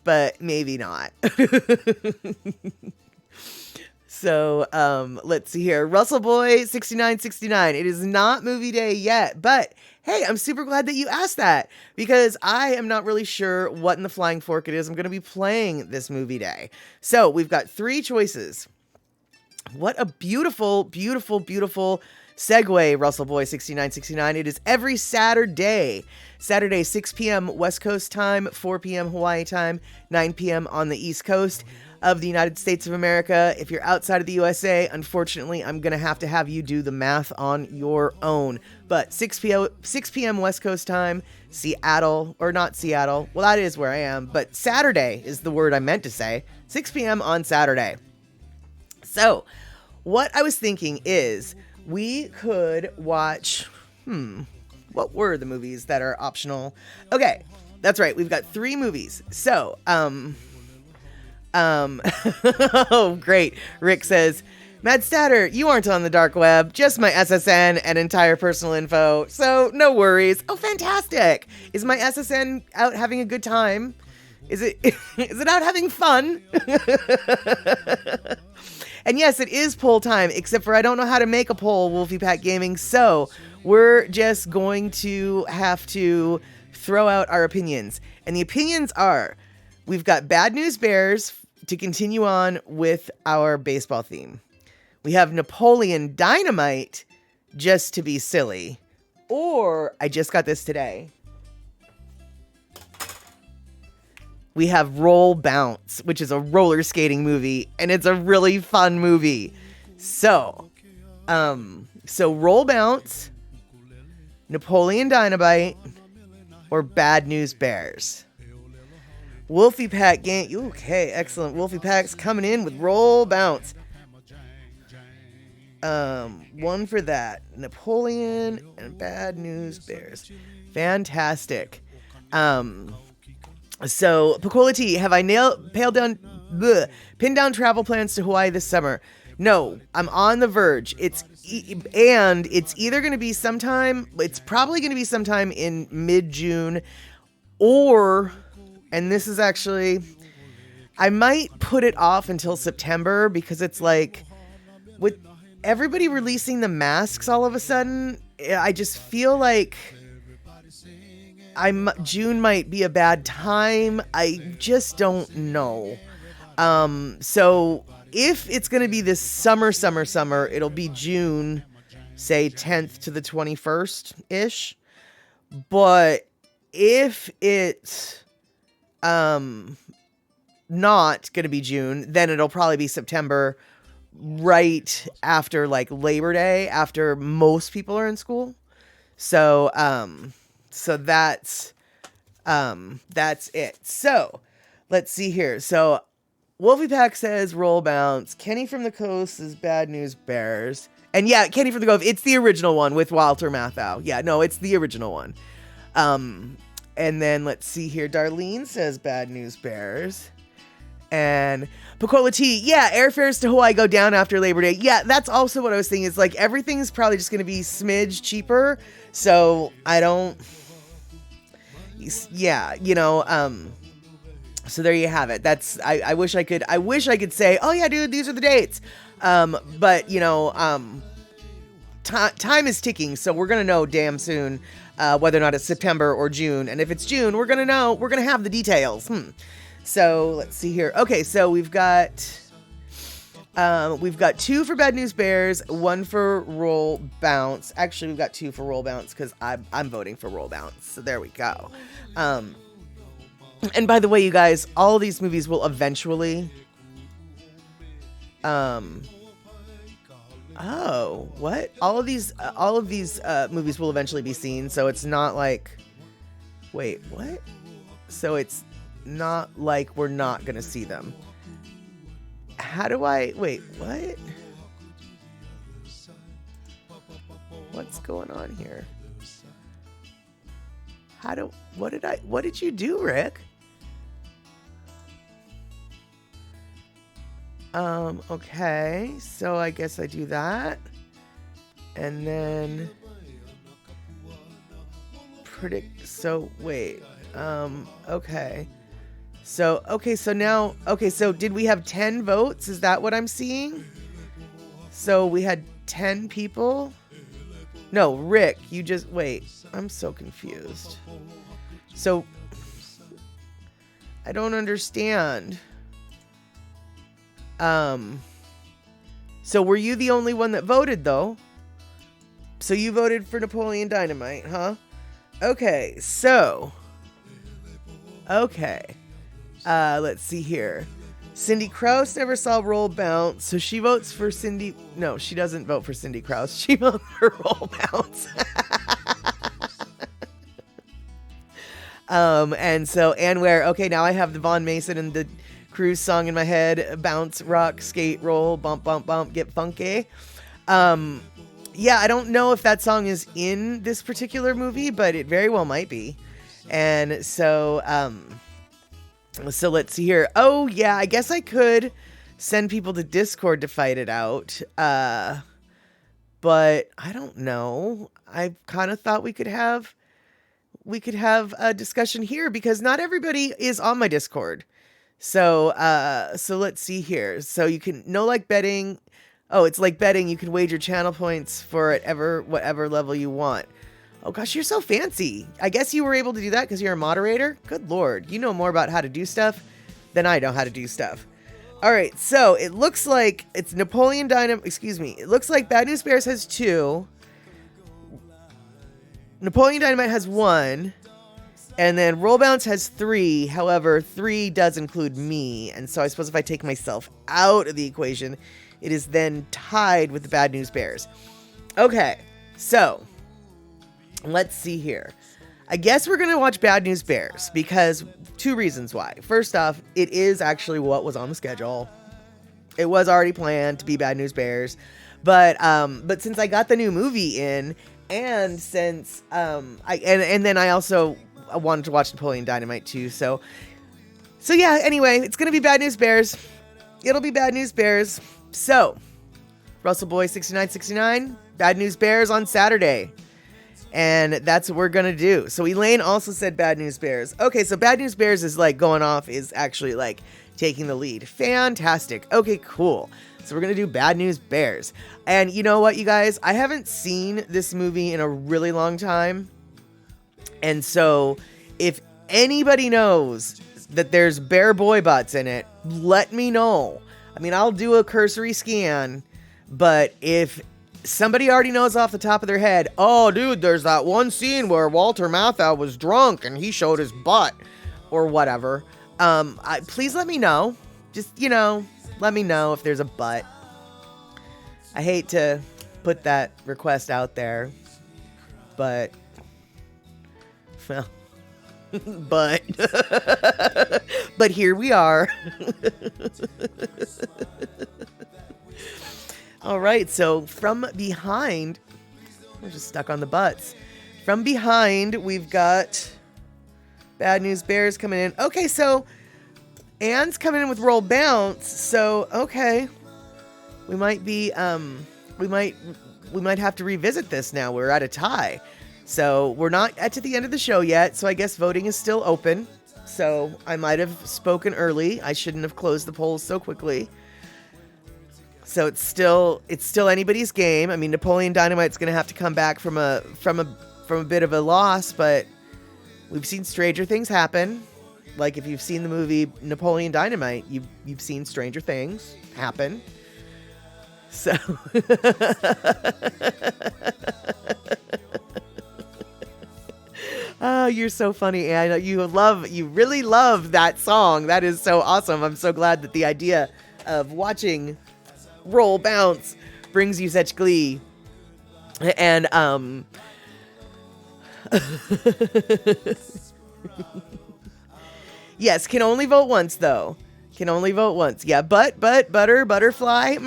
But maybe not. So, let's see here. Russell Boy 6969. It is not movie day yet, but Hey, I'm super glad that you asked that because I am not really sure what in the flying fork it is I'm going to be playing this movie day. So we've got 3 choices. What a beautiful, beautiful, beautiful segue, Russell Boy 6969. It is every Saturday, 6 p.m. West Coast time, 4 p.m. Hawaii time, 9 p.m. on the East Coast of the United States of America. If you're outside of the USA, unfortunately, I'm going to have you do the math on your own. But 6 p.m. West Coast time, Seattle, or not Seattle. Well, that is where I am, but Saturday is the word I meant to say. 6 p.m. on Saturday. So, what I was thinking is we could watch, what were the movies that are optional? Okay, that's right. We've got 3 movies. So, oh, great. Rick says, Mad Statter, you aren't on the dark web, just my SSN and entire personal info, so no worries. Oh, fantastic. Is my SSN out having a good time? Is it out having fun? And yes, it is poll time, except for I don't know how to make a poll, Wolfie Pack Gaming, so we're just going to have to throw out our opinions. And the opinions are, we've got Bad News Bears to continue on with our baseball theme. We have Napoleon Dynamite just to be silly. Or, I just got this today, we have Roll Bounce, which is a roller skating movie, and it's a really fun movie. So Roll Bounce, Napoleon Dynamite, or Bad News Bears. Wolfie Pack game. Okay, excellent. Wolfie Pack's coming in with Roll Bounce. One for that. Napoleon and Bad News Bears. Fantastic. So, Pacola T, have I pinned down travel plans to Hawaii this summer? No, I'm on the verge. It's either going to be sometime, it's probably going to be sometime in mid-June, or, and this is actually, I might put it off until September, because it's like, with everybody releasing the masks all of a sudden, I just feel like June might be a bad time. I just don't know. So if it's going to be this summer, it'll be June, say 10th to the 21st-ish. But if it's not going to be June, then it'll probably be September, right after like Labor Day, after most people are in school. So that's it. So let's see here. So Wolfie Pack says Roll Bounce. Kenny from the Coast is Bad News Bears. And yeah, Kenny from the Cove, it's the original one with Walter Matthau. Yeah, no, it's the original one. And then let's see here. Darlene says Bad News Bears. And Pacola T, yeah, airfares to Hawaii go down after Labor Day. Yeah, that's also what I was thinking. It's like everything's probably just going to be smidge cheaper. So I don't... Yeah, so there you have it. That's, I wish I could say, oh yeah, dude, these are the dates. But time is ticking. So we're going to know damn soon, whether or not it's September or June. And if it's June, we're going to have the details. So let's see here. Okay. So we've got 2 for Bad News Bears, 1 for Roll Bounce. Actually, we've got 2 for Roll Bounce because I'm voting for Roll Bounce. So there we go. And by the way, you guys, all of these movies will eventually... Oh, what? All of these movies will eventually be seen, so it's not like... Wait, what? So it's not like we're not gonna see them. How do I... Wait, what? What's going on here? What did you do, Rick? Okay, so I guess I do that. And then predict, so wait, okay. So did we have 10 votes? Is that what I'm seeing? So we had 10 people. No, Rick, you just wait. I'm so confused. So I don't understand. So were you the only one that voted though? So you voted for Napoleon Dynamite, huh? Okay, so okay. Let's see here. Cindy Krause never saw Roll Bounce, so she votes for Cindy. No, she doesn't vote for Cindy Krause. She votes for Roll Bounce. And so Ann Ware. Okay, now I have the Von Mason and the Cruise song in my head. Bounce, rock, skate, roll, bump, bump, bump, get funky. Yeah, I don't know if that song is in this particular movie, but it very well might be. And so, so let's see here. Oh, yeah, I guess I could send people to Discord to fight it out. But I don't know. I kind of thought we could have a discussion here because not everybody is on my Discord. So, so let's see here. So you can like betting. Oh, it's like betting. You can wager channel points for whatever level you want. Oh gosh, you're so fancy. I guess you were able to do that because you're a moderator. Good Lord. You know more about how to do stuff than I know how to do stuff. All right. So it looks like it's Napoleon Dynamite. Excuse me. It looks like Bad News Bears has 2. Napoleon Dynamite has 1. And then Roll Bounce has 3. However, 3 does include me. And so I suppose if I take myself out of the equation, it is then tied with the Bad News Bears. Okay, so let's see here. I guess we're going to watch Bad News Bears because 2 reasons why. First off, it is actually what was on the schedule. It was already planned to be Bad News Bears. But since I got the new movie in, and since and then I also wanted to watch Napoleon Dynamite too. So yeah, anyway, it's going to be Bad News Bears. It'll be Bad News Bears. So, Russell Boy 6969, Bad News Bears on Saturday. And that's what we're going to do. So Elaine also said Bad News Bears. Okay, so Bad News Bears is like going off, is actually like taking the lead. Fantastic. Okay, cool. So we're going to do Bad News Bears. And you know what, you guys? I haven't seen this movie in a really long time. And so if anybody knows that there's bear boy butts in it, let me know. I mean, I'll do a cursory scan, but if somebody already knows off the top of their head, oh, dude, there's that one scene where Walter Matthau was drunk and he showed his butt or whatever, please let me know. Just, let me know if there's a butt. I hate to put that request out there, but, well, but here we are. All right, so from behind, we're just stuck on the butts. From behind, we've got Bad News Bears coming in. Okay, so Anne's coming in with Roll Bounce. So okay, we might be we might have to revisit this now. We're at a tie. So we're not at to the end of the show yet, so I guess voting is still open. So I might have spoken early. I shouldn't have closed the polls so quickly. So it's still anybody's game. I mean, Napoleon Dynamite's going to have to come back from a bit of a loss, but we've seen stranger things happen. Like if you've seen the movie Napoleon Dynamite, you've seen stranger things happen. So oh, you're so funny, Anna. You really love that song. That is so awesome. I'm so glad that the idea of watching Roll Bounce brings you such glee. And yes, can only vote once though. Can only vote once. Yeah, butterfly.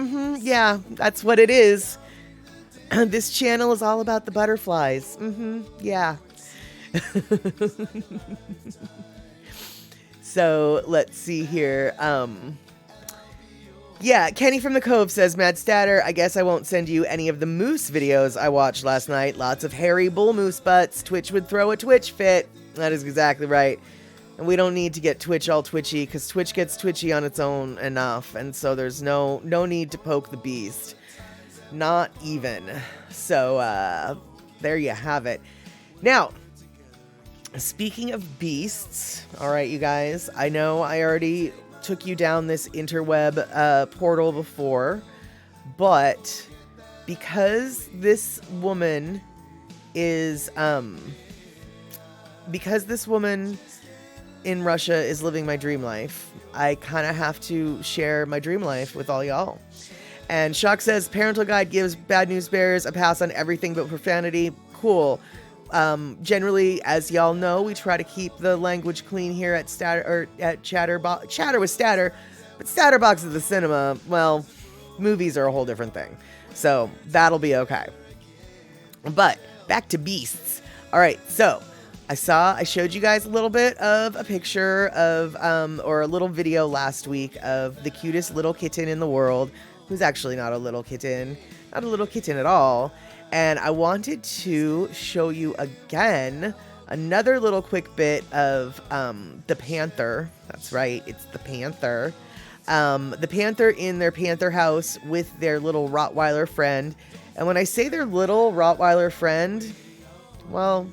Yeah, that's what it is. This channel is all about the butterflies. Yeah. So let's see here. Yeah, Kenny from the Cove says, Mad Statter, I guess I won't send you any of the moose videos I watched last night. Lots of hairy bull moose butts. Twitch would throw a Twitch fit. That is exactly right. And we don't need to get Twitch all twitchy, because Twitch gets twitchy on its own enough. And so there's no need to poke the beast. Not even. So, there you have it. Now, speaking of beasts, all right, you guys, I know I already took you down this interweb portal before, but because this woman is, because this woman in Russia is living my dream life, I kind of have to share my dream life with all y'all. And Shock says, parental guide gives Bad News Bears a pass on everything but profanity. Cool. Generally, as y'all know, we try to keep the language clean here at Chatter with Statter, but Statterbox is the cinema. Well, movies are a whole different thing, so that'll be okay. But back to beasts. All right, so I showed you guys a little bit of a picture of, or a little video last week of the cutest little kitten in the world, who's actually not a little kitten at all. And I wanted to show you again another little quick bit of the Panther. That's right, it's the Panther. The Panther in their Panther house with their little Rottweiler friend. And when I say their little Rottweiler friend, well,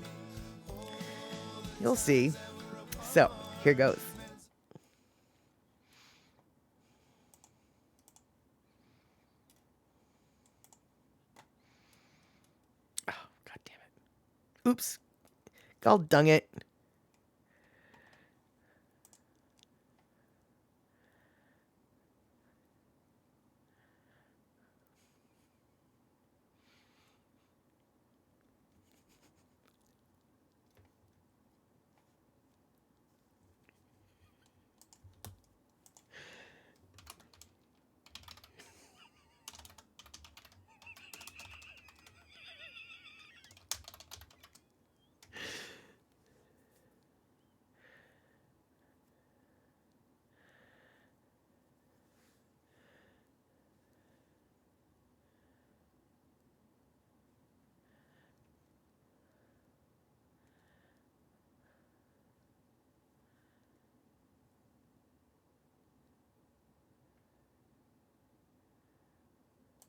you'll see. So, here goes. Oh, god damn it. Oops. God dang it.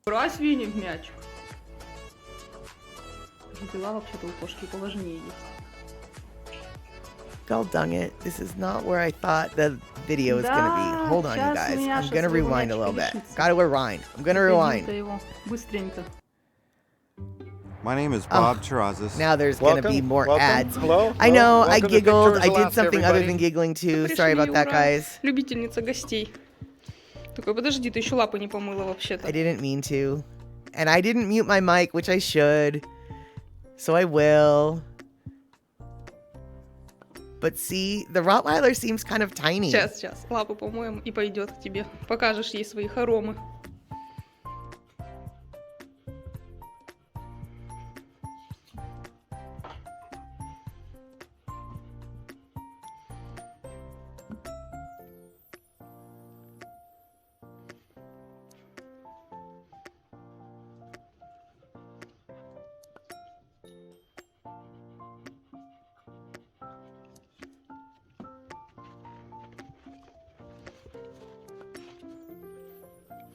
Брось Винни в мяч. Дела вообще-то у кошки поважнее есть. God dang it. This is not where I thought the video was going to be. Hold on, you guys. I'm going to rewind a little bit. Gotta rewind. I'm going to rewind. Быстренько. My name is Bob Terrazas. Now there's going to be more ads. Hello. I know, I Welcome to giggled. Victor's I did Labs, something other everybody. than giggling too. Sorry about that, guys. Любительница гостей. Такой, подожди, ты еще лапы не помыла вообще-то. I didn't mean to. And I didn't mute my mic, which I should. So I will. But see, the Rottweiler seems kind of tiny. Сейчас, лапы помоем и пойдет к тебе. Покажешь ей свои хоромы.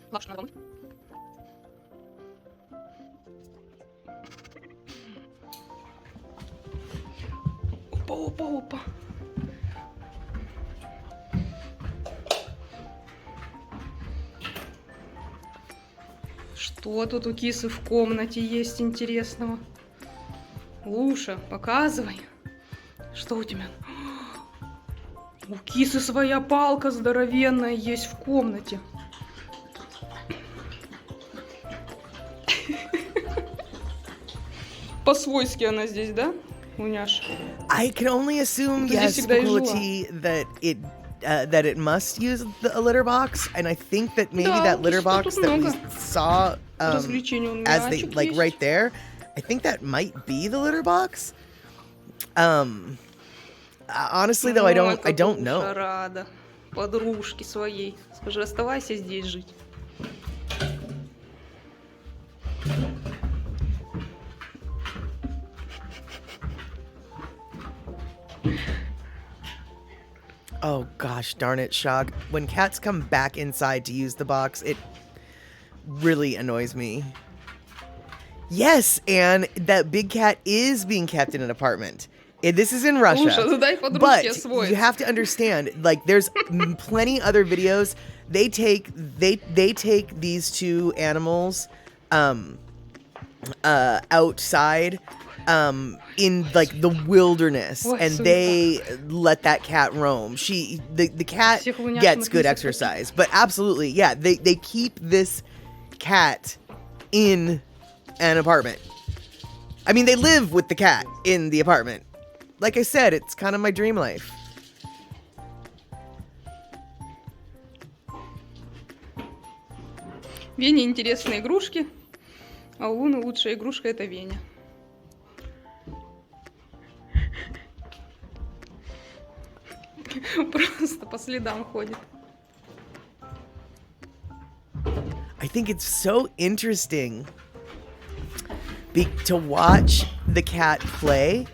Лапшу надо помыть. Опа. Что тут у кисы в комнате есть интересного? Луша, показывай. Что у тебя? У кисы своя палка здоровенная есть в комнате. По-свойски она здесь, да, Луняш? I can only assume, yes, Quality, that it must use a litter box, and I think that maybe that litter box that we saw as they like right there, I think that might be the litter box. Honestly, though, I don't know. Рада подружке своей. Скажи, оставайся здесь жить. Oh gosh, darn it, Shock. When cats come back inside to use the box, it really annoys me. Yes, and that big cat is being kept in an apartment. This is in Russia. Слушай, дай подружке But освоиться. you have to understand, like, there's plenty other videos. They take these two animals outside in like the wilderness, Ой, and суета. they let that cat roam. The cat Всех луняшек gets good написано. exercise, but absolutely, yeah, they keep this cat in an apartment. I mean, they live with the cat in the apartment. Like I said, it's kind of my dream life. Вене интересные игрушки, а у Луны лучшая игрушка — это Веня. Просто по следам ходит. I think it's so interesting to watch the cat play.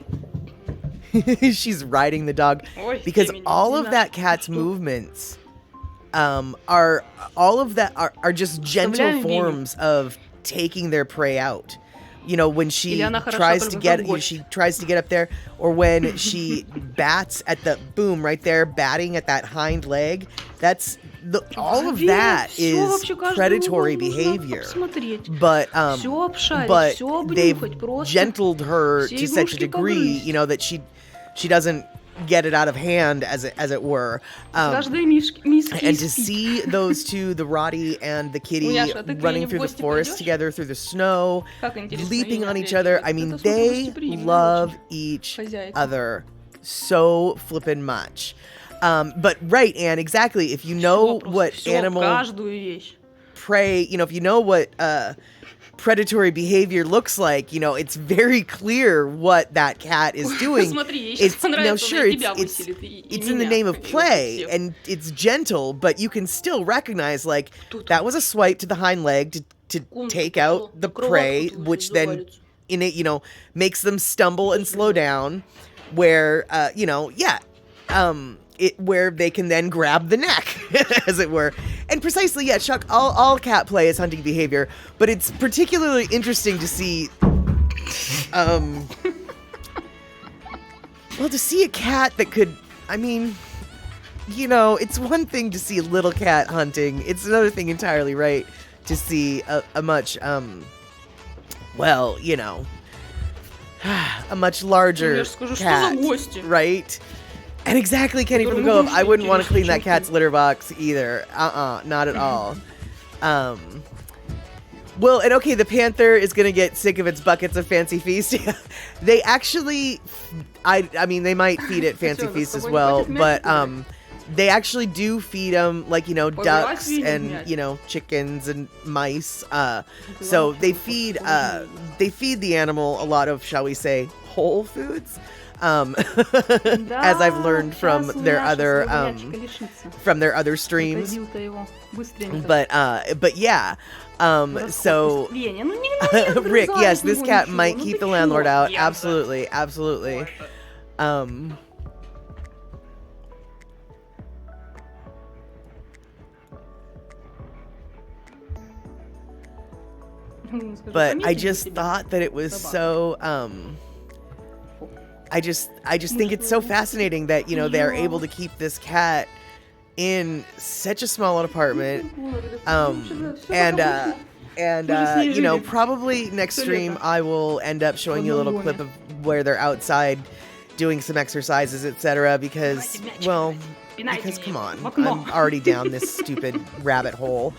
She's riding the dog Ой, because Фемини, all не of надо. that cat's movements are just gentle Оставляем Веню. forms of taking their prey out. You know, when she Или она хороша tries только to как get гость. she tries to get up there, or when she bats at the boom right there, batting at that hind leg. That's all of Вень, that всё is вообще, каждый predatory угол нужно behavior. посмотреть. But Всё обшарить, but всё they've обнюхать, просто gentled her все to such a игрушки degree, погрызть. you know, that she doesn't get it out of hand, as it were. Каждой миске And to спит. see those two, the Roddy and the kitty, Уняша, а ты к running Лене в through the гости forest придёшь? together through the snow, Как интересно leaping Веня on each отреагирует. other. I mean, Это сколько they гостеприимно love очень. each Хозяйка. other so flippin' much. But right, Anne, exactly. If you know Всё, what просто всё, animal каждую вещь. prey, you know, if you know what predatory behavior looks like, you know, it's very clear what that cat is doing. Смотри, ей щас It's now понравится, sure она и it's тебя it's выселит, и it's in the меня, name of и вообще play, всех. and it's gentle, but you can still recognize like Тут that was a swipe to the hind leg to Комнату take пошло, out the на кроватку prey, тут which уже then завалится. in it, you know, makes them stumble and slow down, where you know, yeah, where they can then grab the neck, as it were. And precisely, yeah, Chuck, all cat play is hunting behavior, but it's particularly interesting to see, well, to see a cat that could, I mean, you know, it's one thing to see a little cat hunting. It's another thing entirely, right, to see a much, well, you know, a much Ну, larger я ж скажу, что cat, за гости? right? And exactly, Kenny from the Которым Cove, I игрушки wouldn't want to интересны, clean that чем cat's ты. litter box either. Not at all. Well, and okay, the panther is gonna get sick of its buckets of Fancy Feast. They actually, I mean, they might feed it Fancy Всё, Feast за as собой не well, хватит but мяса кидать? they actually do feed them, like, you know, Пожрать ducks видим and, мясо. you know, chickens and mice. So they feed the animal a lot of, shall we say, whole foods. As I've learned from their other streams. But yeah. So Rick, yes, this cat might keep the landlord out. Absolutely, absolutely. But I just thought that it was so I just think it's so fascinating that, you know, they're able to keep this cat in such a small apartment. And you know, probably next stream I will end up showing you a little clip of where they're outside doing some exercises, etc. Because, well, because come on, I'm already down this stupid rabbit hole.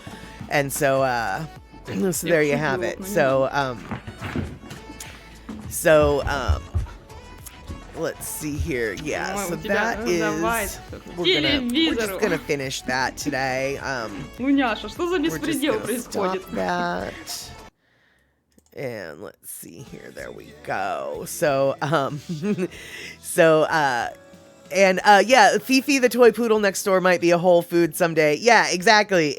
And so so there you have it. So let's see here. Yeah, so that is we're just gonna finish that today. Луняша, что за We're just беспредел gonna stop происходит? that. And let's see here. There we go. So yeah, Fifi the toy poodle next door might be a Whole Food someday. Yeah, exactly.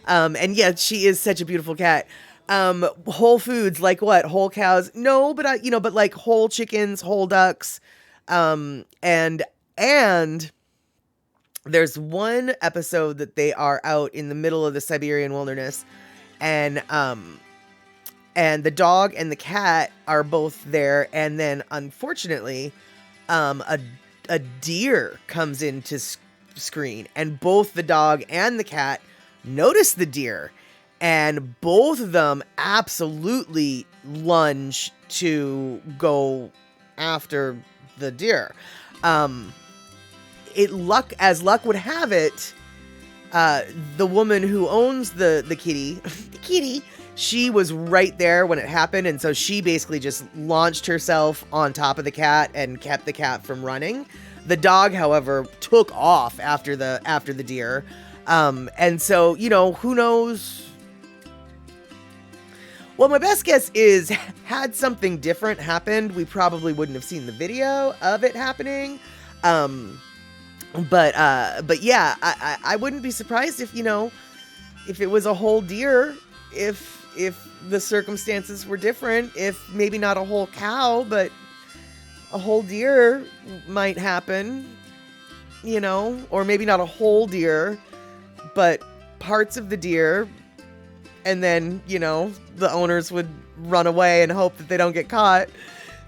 And yeah, she is such a beautiful cat. Whole Foods, like what? Whole cows? No, but you know, but like whole chickens, whole ducks. And there's one episode that they are out in the middle of the Siberian wilderness, and and the dog and the cat are both there. And then, unfortunately, a deer comes into screen, and both the dog and the cat notice the deer, and both of them absolutely lunge to go after the deer. As luck would have it, the woman who owns the kitty, she was right there when it happened, and so she basically just launched herself on top of the cat and kept the cat from running. The dog, however, took off after the deer. And so, who knows? Well, my best guess is, had something different happened, we probably wouldn't have seen the video of it happening. But yeah, I wouldn't be surprised if it was a whole deer, if the circumstances were different, if maybe not a whole cow, but a whole deer might happen, or maybe not a whole deer, but parts of the deer, and then, the owners would run away and hope that they don't get caught.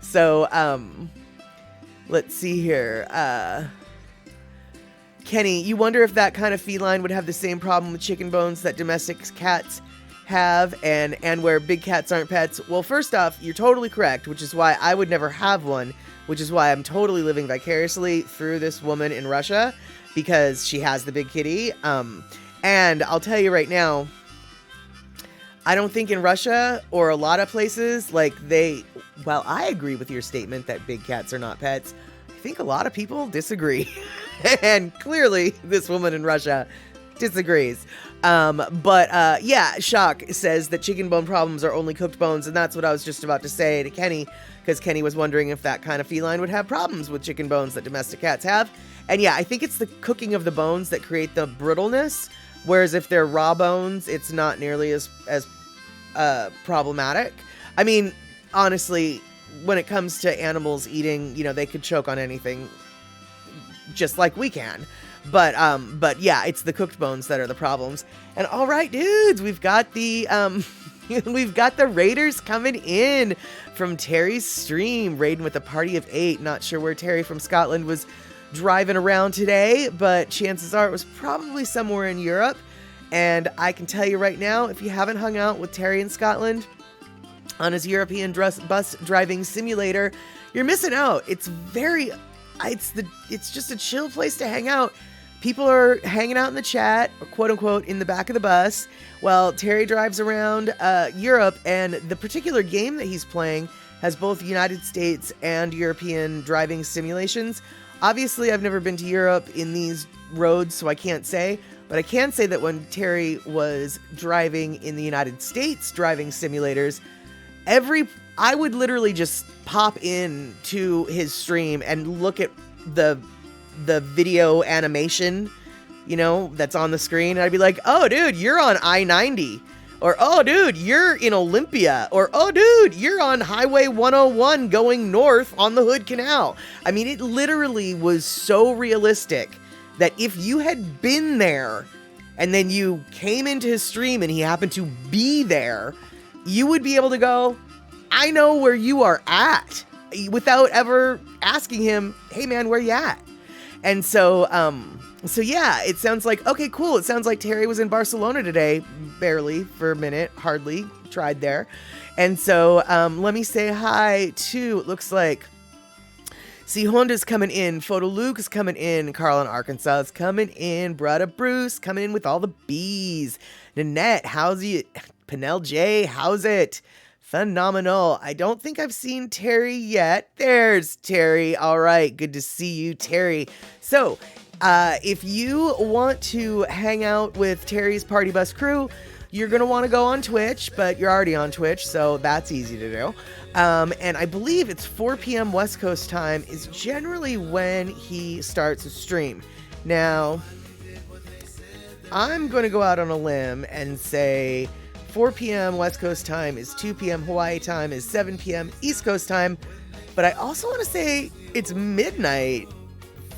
So, let's see here. Kenny, you wonder if that kind of feline would have the same problem with chicken bones that domestic cats have, and where big cats aren't pets. Well, first off, you're totally correct, which is why I would never have one, which is why I'm totally living vicariously through this woman in Russia, because she has the big kitty. And I'll tell you right now, I don't think in Russia or a lot of places, while I agree with your statement that big cats are not pets, I think a lot of people disagree. And clearly this woman in Russia disagrees. But Shock says that chicken bone problems are only cooked bones, and that's what I was just about to say to Kenny, because Kenny was wondering if that kind of feline would have problems with chicken bones that domestic cats have. And yeah, I think it's the cooking of the bones that create the brittleness, whereas if they're raw bones, it's not nearly as problematic. I mean, honestly, when it comes to animals eating, they could choke on anything just like we can. But yeah, it's the cooked bones that are the problems. And all right, dudes, we've got the raiders coming in from Terry's stream, raiding with a party of 8. Not sure where Terry from Scotland was driving around today, but chances are it was probably somewhere in Europe. And I can tell you right now, if you haven't hung out with Terry in Scotland on his European bus driving simulator, you're missing out. It's just a chill place to hang out. People are hanging out in the chat, or quote unquote, in the back of the bus, while Terry drives around Europe. And the particular game that he's playing has both United States and European driving simulations. Obviously, I've never been to Europe in these roads, so I can't say. But I can say that when Terry was driving in the United States driving simulators, I would literally just pop in to his stream and look at the video animation, that's on the screen. And I'd be like, oh, dude, you're on I-90. Or, oh, dude, you're in Olympia. Or, oh, dude, you're on Highway 101 going north on the Hood Canal. I mean, it literally was so realistic that if you had been there and then you came into his stream and he happened to be there, you would be able to go, I know where you are at, without ever asking him, hey man, where you at? And so yeah, it sounds like, okay, cool. It sounds like Terry was in Barcelona today, barely, for a minute, hardly, tried there. And so let me say hi to, it looks like, see, Honda's coming in, Photo Luke is coming in, Carl in Arkansas is coming in, Brother Bruce coming in with all the bees, Nanette, how's it? Penel J, how's it? Phenomenal. I don't think I've seen Terry yet. There's Terry. All right, good to see you, Terry. So, if you want to hang out with Terry's Party Bus crew, you're going to want to go on Twitch, but you're already on Twitch, so that's easy to do. And I believe it's 4 p.m. West Coast time is generally when he starts a stream. Now, I'm going to go out on a limb and say 4 p.m. West Coast time is 2 p.m. Hawaii time is 7 p.m. East Coast time. But I also want to say it's midnight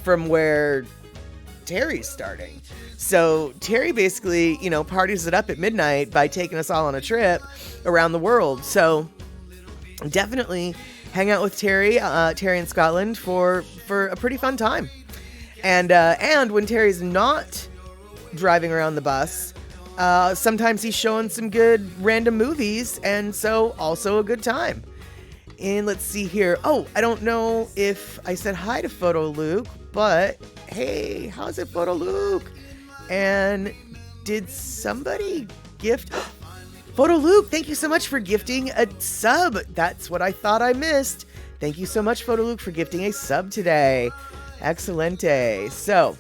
from where Terry's starting. So Terry basically, you know, parties it up at midnight by taking us all on a trip around the world. So definitely hang out with Terry in Scotland for a pretty fun time. And when Terry's not driving around the bus, sometimes he's showing some good random movies, and so also a good time. And let's see here. Oh, I don't know if I said hi to Photo Luke, but hey, how's it, Photo Luke? And did somebody gift... Photo Luke, thank you so much for gifting a sub. That's what I thought I missed. Thank you so much, Photo Luke, for gifting a sub today. Excelente. So,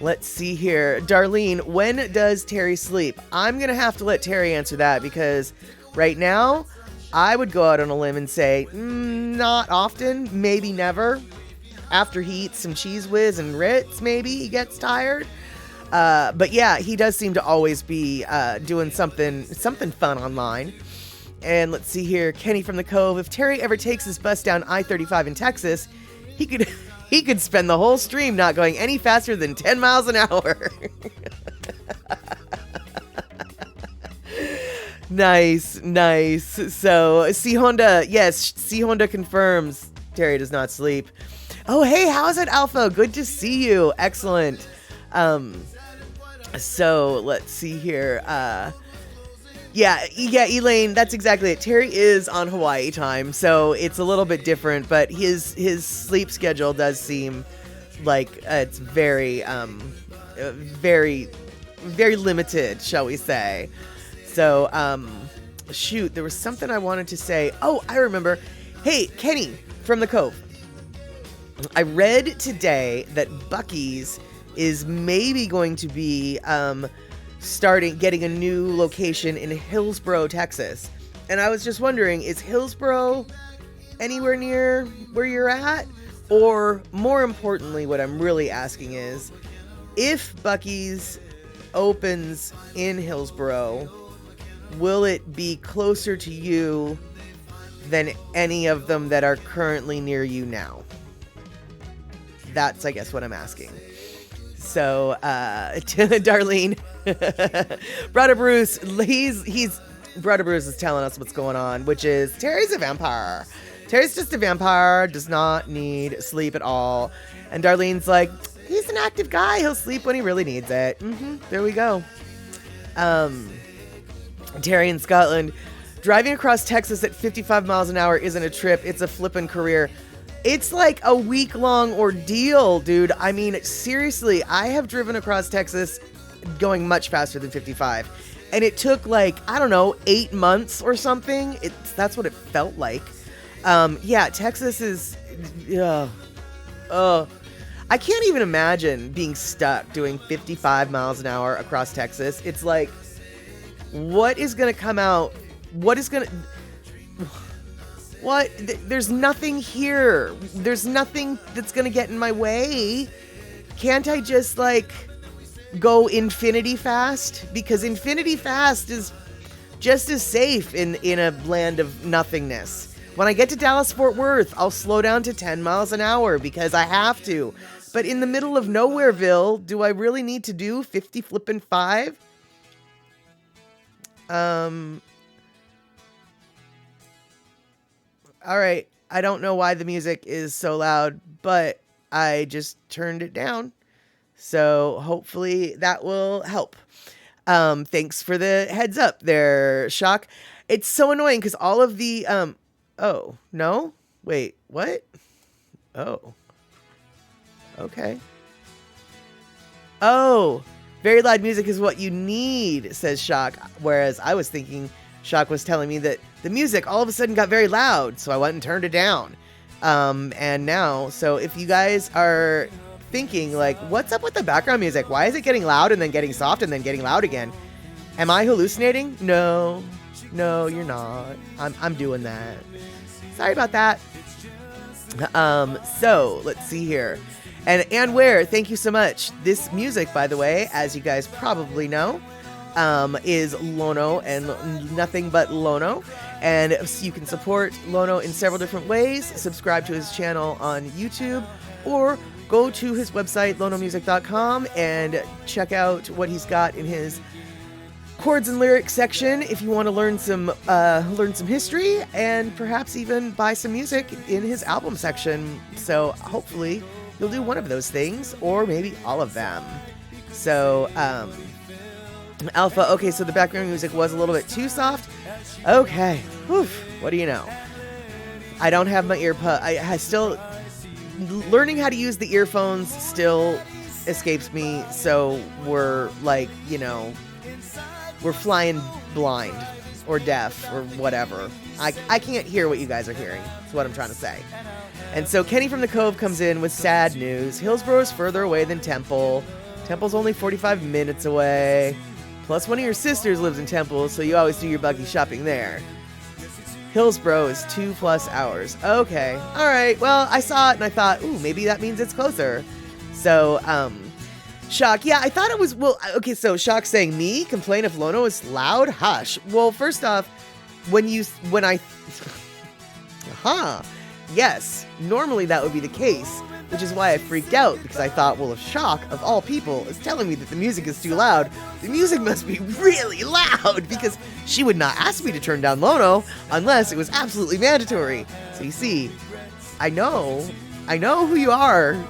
let's see here. Darlene, when does Terry sleep? I'm going to have to let Terry answer that because right now, I would go out on a limb and say, not often, maybe never. After he eats some Cheese Whiz and Ritz, maybe he gets tired. But yeah, he does seem to always be doing something fun online. And let's see here, Kenny from the Cove. If Terry ever takes his bus down I-35 in Texas, he could spend the whole stream not going any faster than 10 miles an hour. Nice. So, C Honda, yes, C Honda confirms Terry does not sleep. Oh, hey, how's it, Alpha? Good to see you. Excellent. So let's see here. Yeah, Elaine, that's exactly it. Terry is on Hawaii time, so it's a little bit different, but his sleep schedule does seem like it's very limited, shall we say. So, shoot, there was something I wanted to say. Oh, I remember. Hey, Kenny from the Cove. I read today that Buc-ee's is maybe going to be getting a new location in Hillsboro, Texas. And I was just wondering, is Hillsboro anywhere near where you're at? Or more importantly, what I'm really asking is, if Buc-ee's opens in Hillsboro, will it be closer to you than any of them that are currently near you now? That's, I guess, what I'm asking. So, Darlene, Brother Bruce, Brother Bruce is telling us what's going on, which is Terry's a vampire. Terry's just a vampire, does not need sleep at all. And Darlene's like, he's an active guy. He'll sleep when he really needs it. There we go. Terry in Scotland, driving across Texas at 55 miles an hour isn't a trip. It's a flippin' career. It's like a week-long ordeal, dude. I mean, seriously, I have driven across Texas going much faster than 55. And it took like, I don't know, 8 months or something. That's what it felt like. Yeah, Texas is... I can't even imagine being stuck doing 55 miles an hour across Texas. It's like, what is going to come out? What is going to... What? There's nothing here. There's nothing that's going to get in my way. Can't I just, like, go infinity fast? Because infinity fast is just as safe in a land of nothingness. When I get to Dallas-Fort Worth, I'll slow down to 10 miles an hour because I have to. But in the middle of Nowhereville, do I really need to do 50 flippin' 5? All right, I don't know why the music is so loud, but I just turned it down. So hopefully that will help. Thanks for the heads up there, Shock. It's so annoying because all of the, oh, no? Wait, what? Oh. Okay. Oh, very loud music is what you need, says Shock. Whereas I was thinking Shock was telling me that the music all of a sudden got very loud, so I went and turned it down. And now, so if you guys are thinking, like, what's up with the background music? Why is it getting loud and then getting soft and then getting loud again? Am I hallucinating? No, you're not. I'm doing that. Sorry about that. So let's see here. And Ware, thank you so much. This music, by the way, as you guys probably know, is Lono and nothing but Lono. And you can support Lono in several different ways. Subscribe to his channel on YouTube or go to his website, lonomusic.com, and check out what he's got in his chords and lyrics section if you want to learn some history, and perhaps even buy some music in his album section. So hopefully you'll do one of those things, or maybe all of them. So Alpha, okay, so the background music was a little bit too soft. Okay, whew, what do you know? I don't have my I still learning how to use the earphones still escapes me, so we're like, we're flying blind or deaf or whatever. I can't hear what you guys are hearing. That's what I'm trying to say. And so Kenny from the Cove comes in with sad news. Hillsboro is further away than Temple. Temple's only 45 minutes away. Plus one of your sisters lives in Temple, so you always do your buggy shopping there. Hillsboro is 2+ hours. Okay. All right. Well, I saw it and I thought, ooh, maybe that means it's closer. So, Shock. Yeah, I thought it was, well, okay, so Shock saying me complain if Lono is loud? Hush. Well, first off, yes, normally that would be the case, which is why I freaked out, because I thought, well, if Shock, of all people, is telling me that the music is too loud, the music must be really loud, because she would not ask me to turn down Lono unless it was absolutely mandatory. So you see, I know who you are,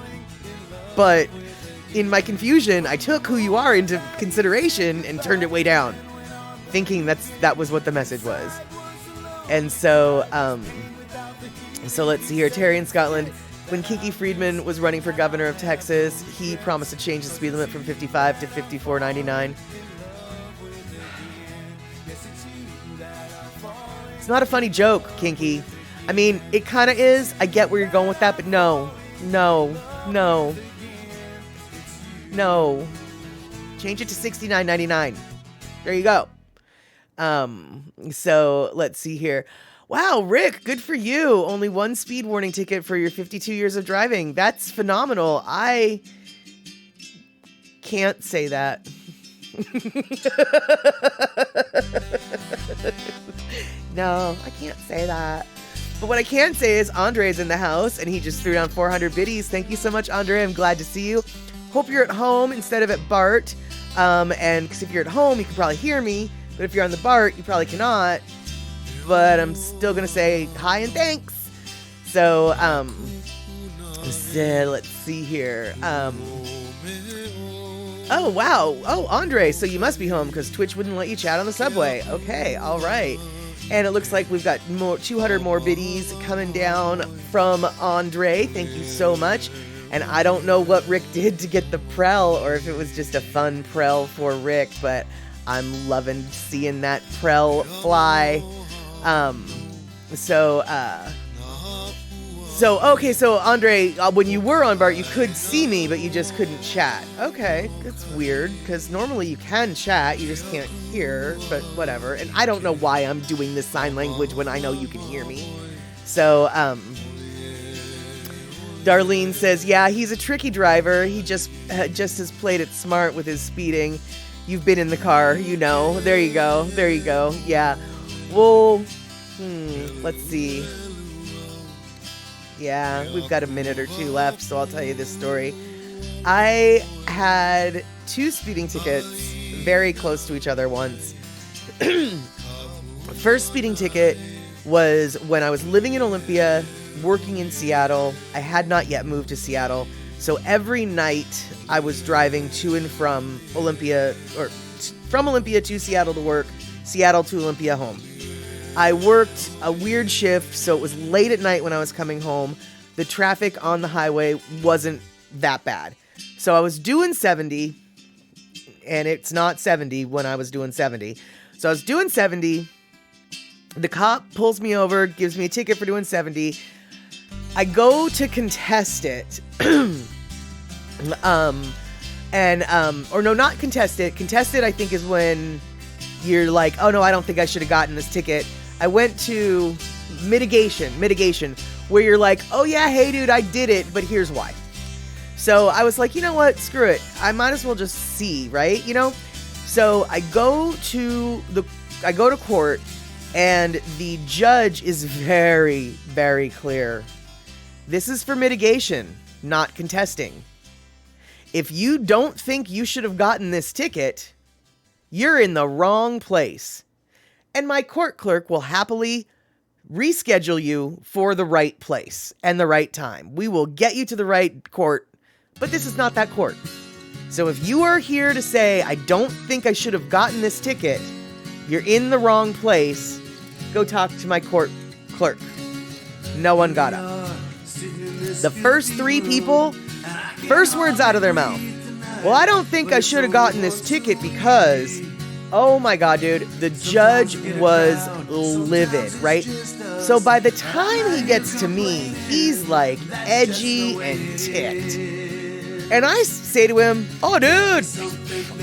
but in my confusion, I took who you are into consideration and turned it way down, thinking that was what the message was. And so, so let's see here. Terry in Scotland. When Kiki Friedman was running for governor of Texas, he promised to change the speed limit from 55 to 54.99. It's not a funny joke, Kinky. I mean, it kind of is. I get where you're going with that, but no. Change it to 69.99. There you go. So let's see here. Wow, Rick, good for you. Only one speed warning ticket for your 52 years of driving. That's phenomenal. I can't say that. No, I can't say that. But what I can say is Andre's in the house and he just threw down 400 biddies. Thank you so much, Andre. I'm glad to see you. Hope you're at home instead of at BART. And because if you're at home, you can probably hear me. But if you're on the BART, you probably cannot. But I'm still going to say hi and thanks. So, let's see here. Oh, wow. Oh, Andre, so you must be home because Twitch wouldn't let you chat on the subway. Okay, all right. And it looks like we've got 200 more biddies coming down from Andre. Thank you so much. And I don't know what Rick did to get the prel or if it was just a fun prel for Rick, but I'm loving seeing that prel fly. Okay, so Andre, when you were on BART, you could see me, but you just couldn't chat. Okay, that's weird, because normally you can chat, you just can't hear, but whatever. And I don't know why I'm doing this sign language when I know you can hear me. So, Darlene says, yeah, he's a tricky driver. He just has played it smart with his speeding. You've been in the car, you know. There you go. Yeah. Well, let's see. Yeah, we've got a minute or two left, so I'll tell you this story. I had 2 speeding tickets very close to each other once. First speeding ticket was when I was living in Olympia, working in Seattle. I had not yet moved to Seattle, so every night I was driving to and from Olympia, or from Olympia to Seattle to work, Seattle to Olympia home. I worked a weird shift, so it was late at night when I was coming home. The traffic on the highway wasn't that bad. So I was doing 70, and it's not 70 when I was doing 70. So I was doing 70. The cop pulls me over, gives me a ticket for doing 70. I go to contest it. Or no, not contest it. Contest it, I think, is when you're like, oh no, I don't think I should have gotten this ticket. I went to mitigation, where you're like, oh yeah, hey dude, I did it, but here's why. So I was like, you know what, screw it. I might as well just see, right? You know? So I go to court, and the judge is very, very clear. This is for mitigation. not contesting. If you don't think you should have gotten this ticket, you're in the wrong place. And my court clerk will happily reschedule you for the right place and the right time. We will get you to the right court, but this is not that court. So if you are here to say, I don't think I should have gotten this ticket, you're in the wrong place. Go talk to my court clerk. No one got up. The first 3 people, first words out of their mouth. Well, I don't think I should have gotten this ticket because, oh my God, dude, the judge was livid, right? So by the time he gets to me, he's like edgy and ticked. And I say to him, oh, dude,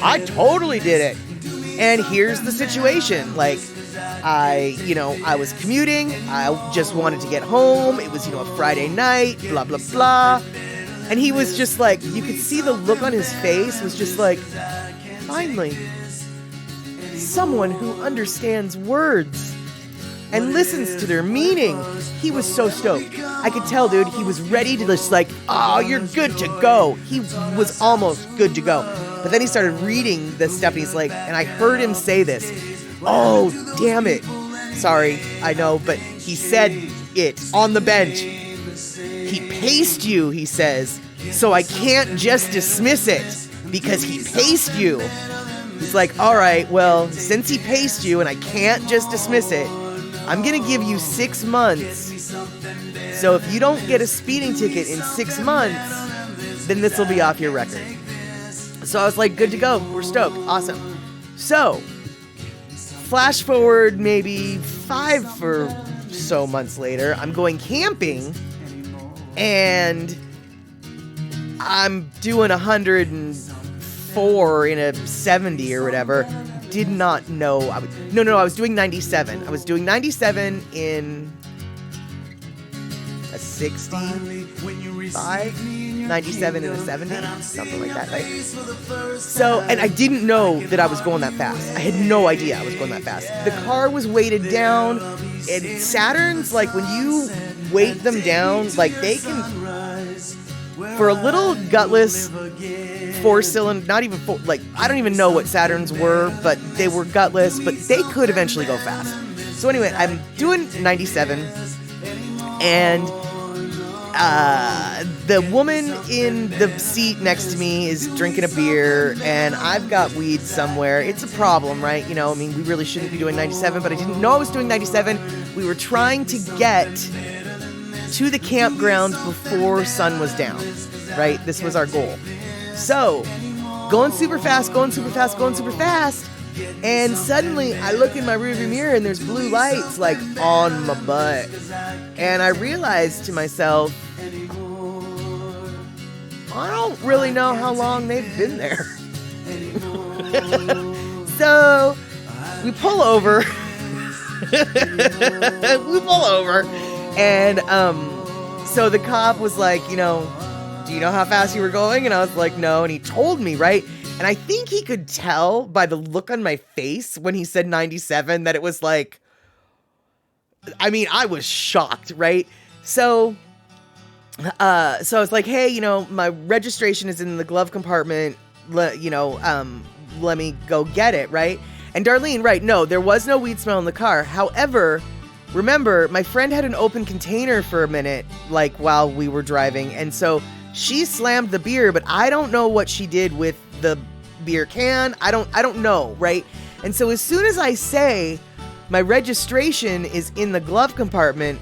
I totally did it. And here's the situation. Like, I was commuting. I just wanted to get home. It was, a Friday night, blah, blah, blah. And he was just like, you could see the look on his face was just like, finally, someone who understands words and listens to their meaning. He was so stoked. I could tell, dude, he was ready to just like, oh, you're good to go. He was almost good to go. But then he started reading the stuff and he's like, and I heard him say this, oh, damn it. Sorry, I know, but he said it on the bench. He paced you, he says, so I can't just dismiss it because he paced you. He's like, all right, well, since he paced you and I can't just dismiss it, I'm going to give you 6 months. So if you don't get a speeding ticket in 6 months, then this will be off your record. So I was like, good to go. We're stoked. Awesome. So flash forward maybe 5 or so months later, I'm going camping and I'm doing 104 in a 70 or whatever. Did not know. I was doing 97. I was doing 97 in a 65, 97 in a 70, something like that, right? So, and I didn't know that I was going that fast. I had no idea I was going that fast. The car was weighted down, and Saturns, like when you weight them down, like they can, for a little gutless 4-cylinder, not even 4, like I don't even know what Saturns were, but they were gutless, but they could eventually go fast. So anyway, I'm doing 97, and the woman in the seat next to me is drinking a beer, and I've got weed somewhere. It's a problem, right? We really shouldn't be doing 97, but I didn't know I was doing 97. We were trying to get to the campground before sun was down, right? This was our goal. So, going super fast, and suddenly I look in my rearview mirror and there's blue lights like on my butt. And I realized to myself, I don't really know how long they've been there. So, we pull over. And so the cop was like, do you know how fast you were going? And I was like, no. And he told me, right? And I think he could tell by the look on my face when he said 97 that it was like, I was shocked, right? So I was like, hey, my registration is in the glove compartment. Let me go get it, right? And Darlene, right, no, there was no weed smell in the car. However, remember, my friend had an open container for a minute, like while we were driving. And so she slammed the beer, but I don't know what she did with the beer can. I don't know, right? And so as soon as I say my registration is in the glove compartment,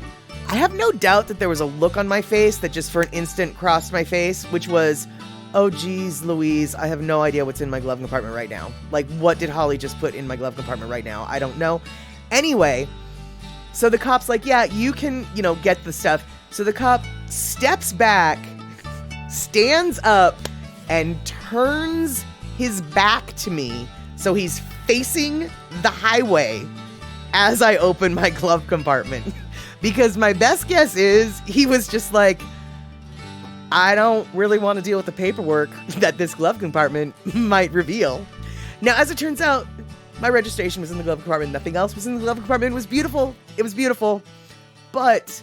I have no doubt that there was a look on my face that just for an instant crossed my face, which was, oh geez, Louise, I have no idea what's in my glove compartment right now. Like, what did Holly just put in my glove compartment right now? I don't know. Anyway, so the cop's like, yeah, you can, get the stuff. So the cop steps back, stands up, and turns his back to me. So he's facing the highway as I open my glove compartment. Because my best guess is he was just like, I don't really want to deal with the paperwork that this glove compartment might reveal. Now, as it turns out, my registration was in the glove compartment. Nothing else was in the glove compartment. It was beautiful. But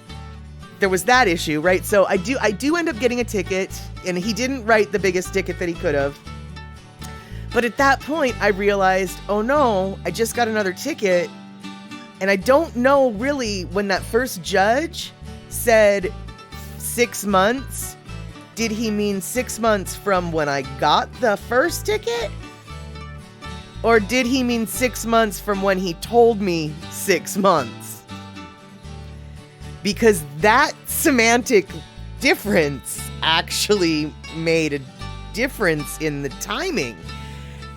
there was that issue, right? So I do end up getting a ticket, and he didn't write the biggest ticket that he could have. But at that point, I realized, oh no, I just got another ticket. And I don't know really when that first judge said 6 months, did he mean 6 months from when I got the first ticket? Or did he mean 6 months from when he told me 6 months? Because that semantic difference actually made a difference in the timing.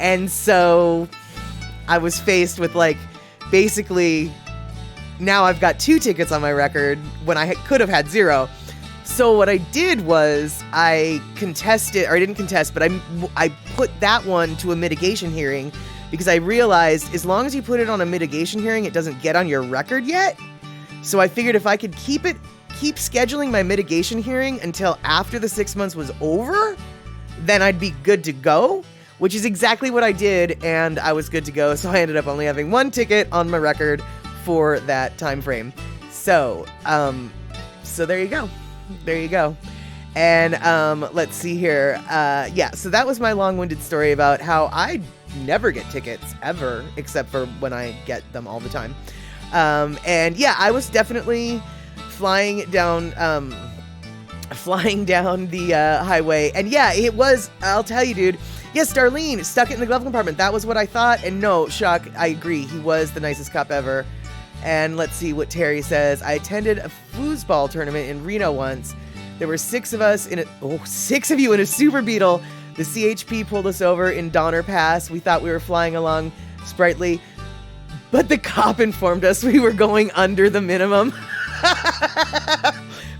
And so I was faced with, like, basically now I've got 2 tickets on my record when I could have had 0. So what I did was I contested, or I didn't contest, but I put that one to a mitigation hearing because I realized as long as you put it on a mitigation hearing, it doesn't get on your record yet. So I figured if I could keep scheduling my mitigation hearing until after the 6 months was over, then I'd be good to go, which is exactly what I did, and I was good to go. So I ended up only having 1 ticket on my record for that time frame. So, so there you go. There you go. And let's see here. Yeah, so that was my long-winded story about how I never get tickets ever, except for when I get them all the time. And yeah, I was definitely flying down the highway. And yeah, it was, I'll tell you, dude. Yes, Darlene, stuck it in the glove compartment. That was what I thought. And no, Shock, I agree. He was the nicest cop ever. And let's see what Terry says. I attended a foosball tournament in Reno once. There were 6 of us in 6 of you in a Super Beetle. The CHP pulled us over in Donner Pass. We thought we were flying along sprightly, but the cop informed us we were going under the minimum.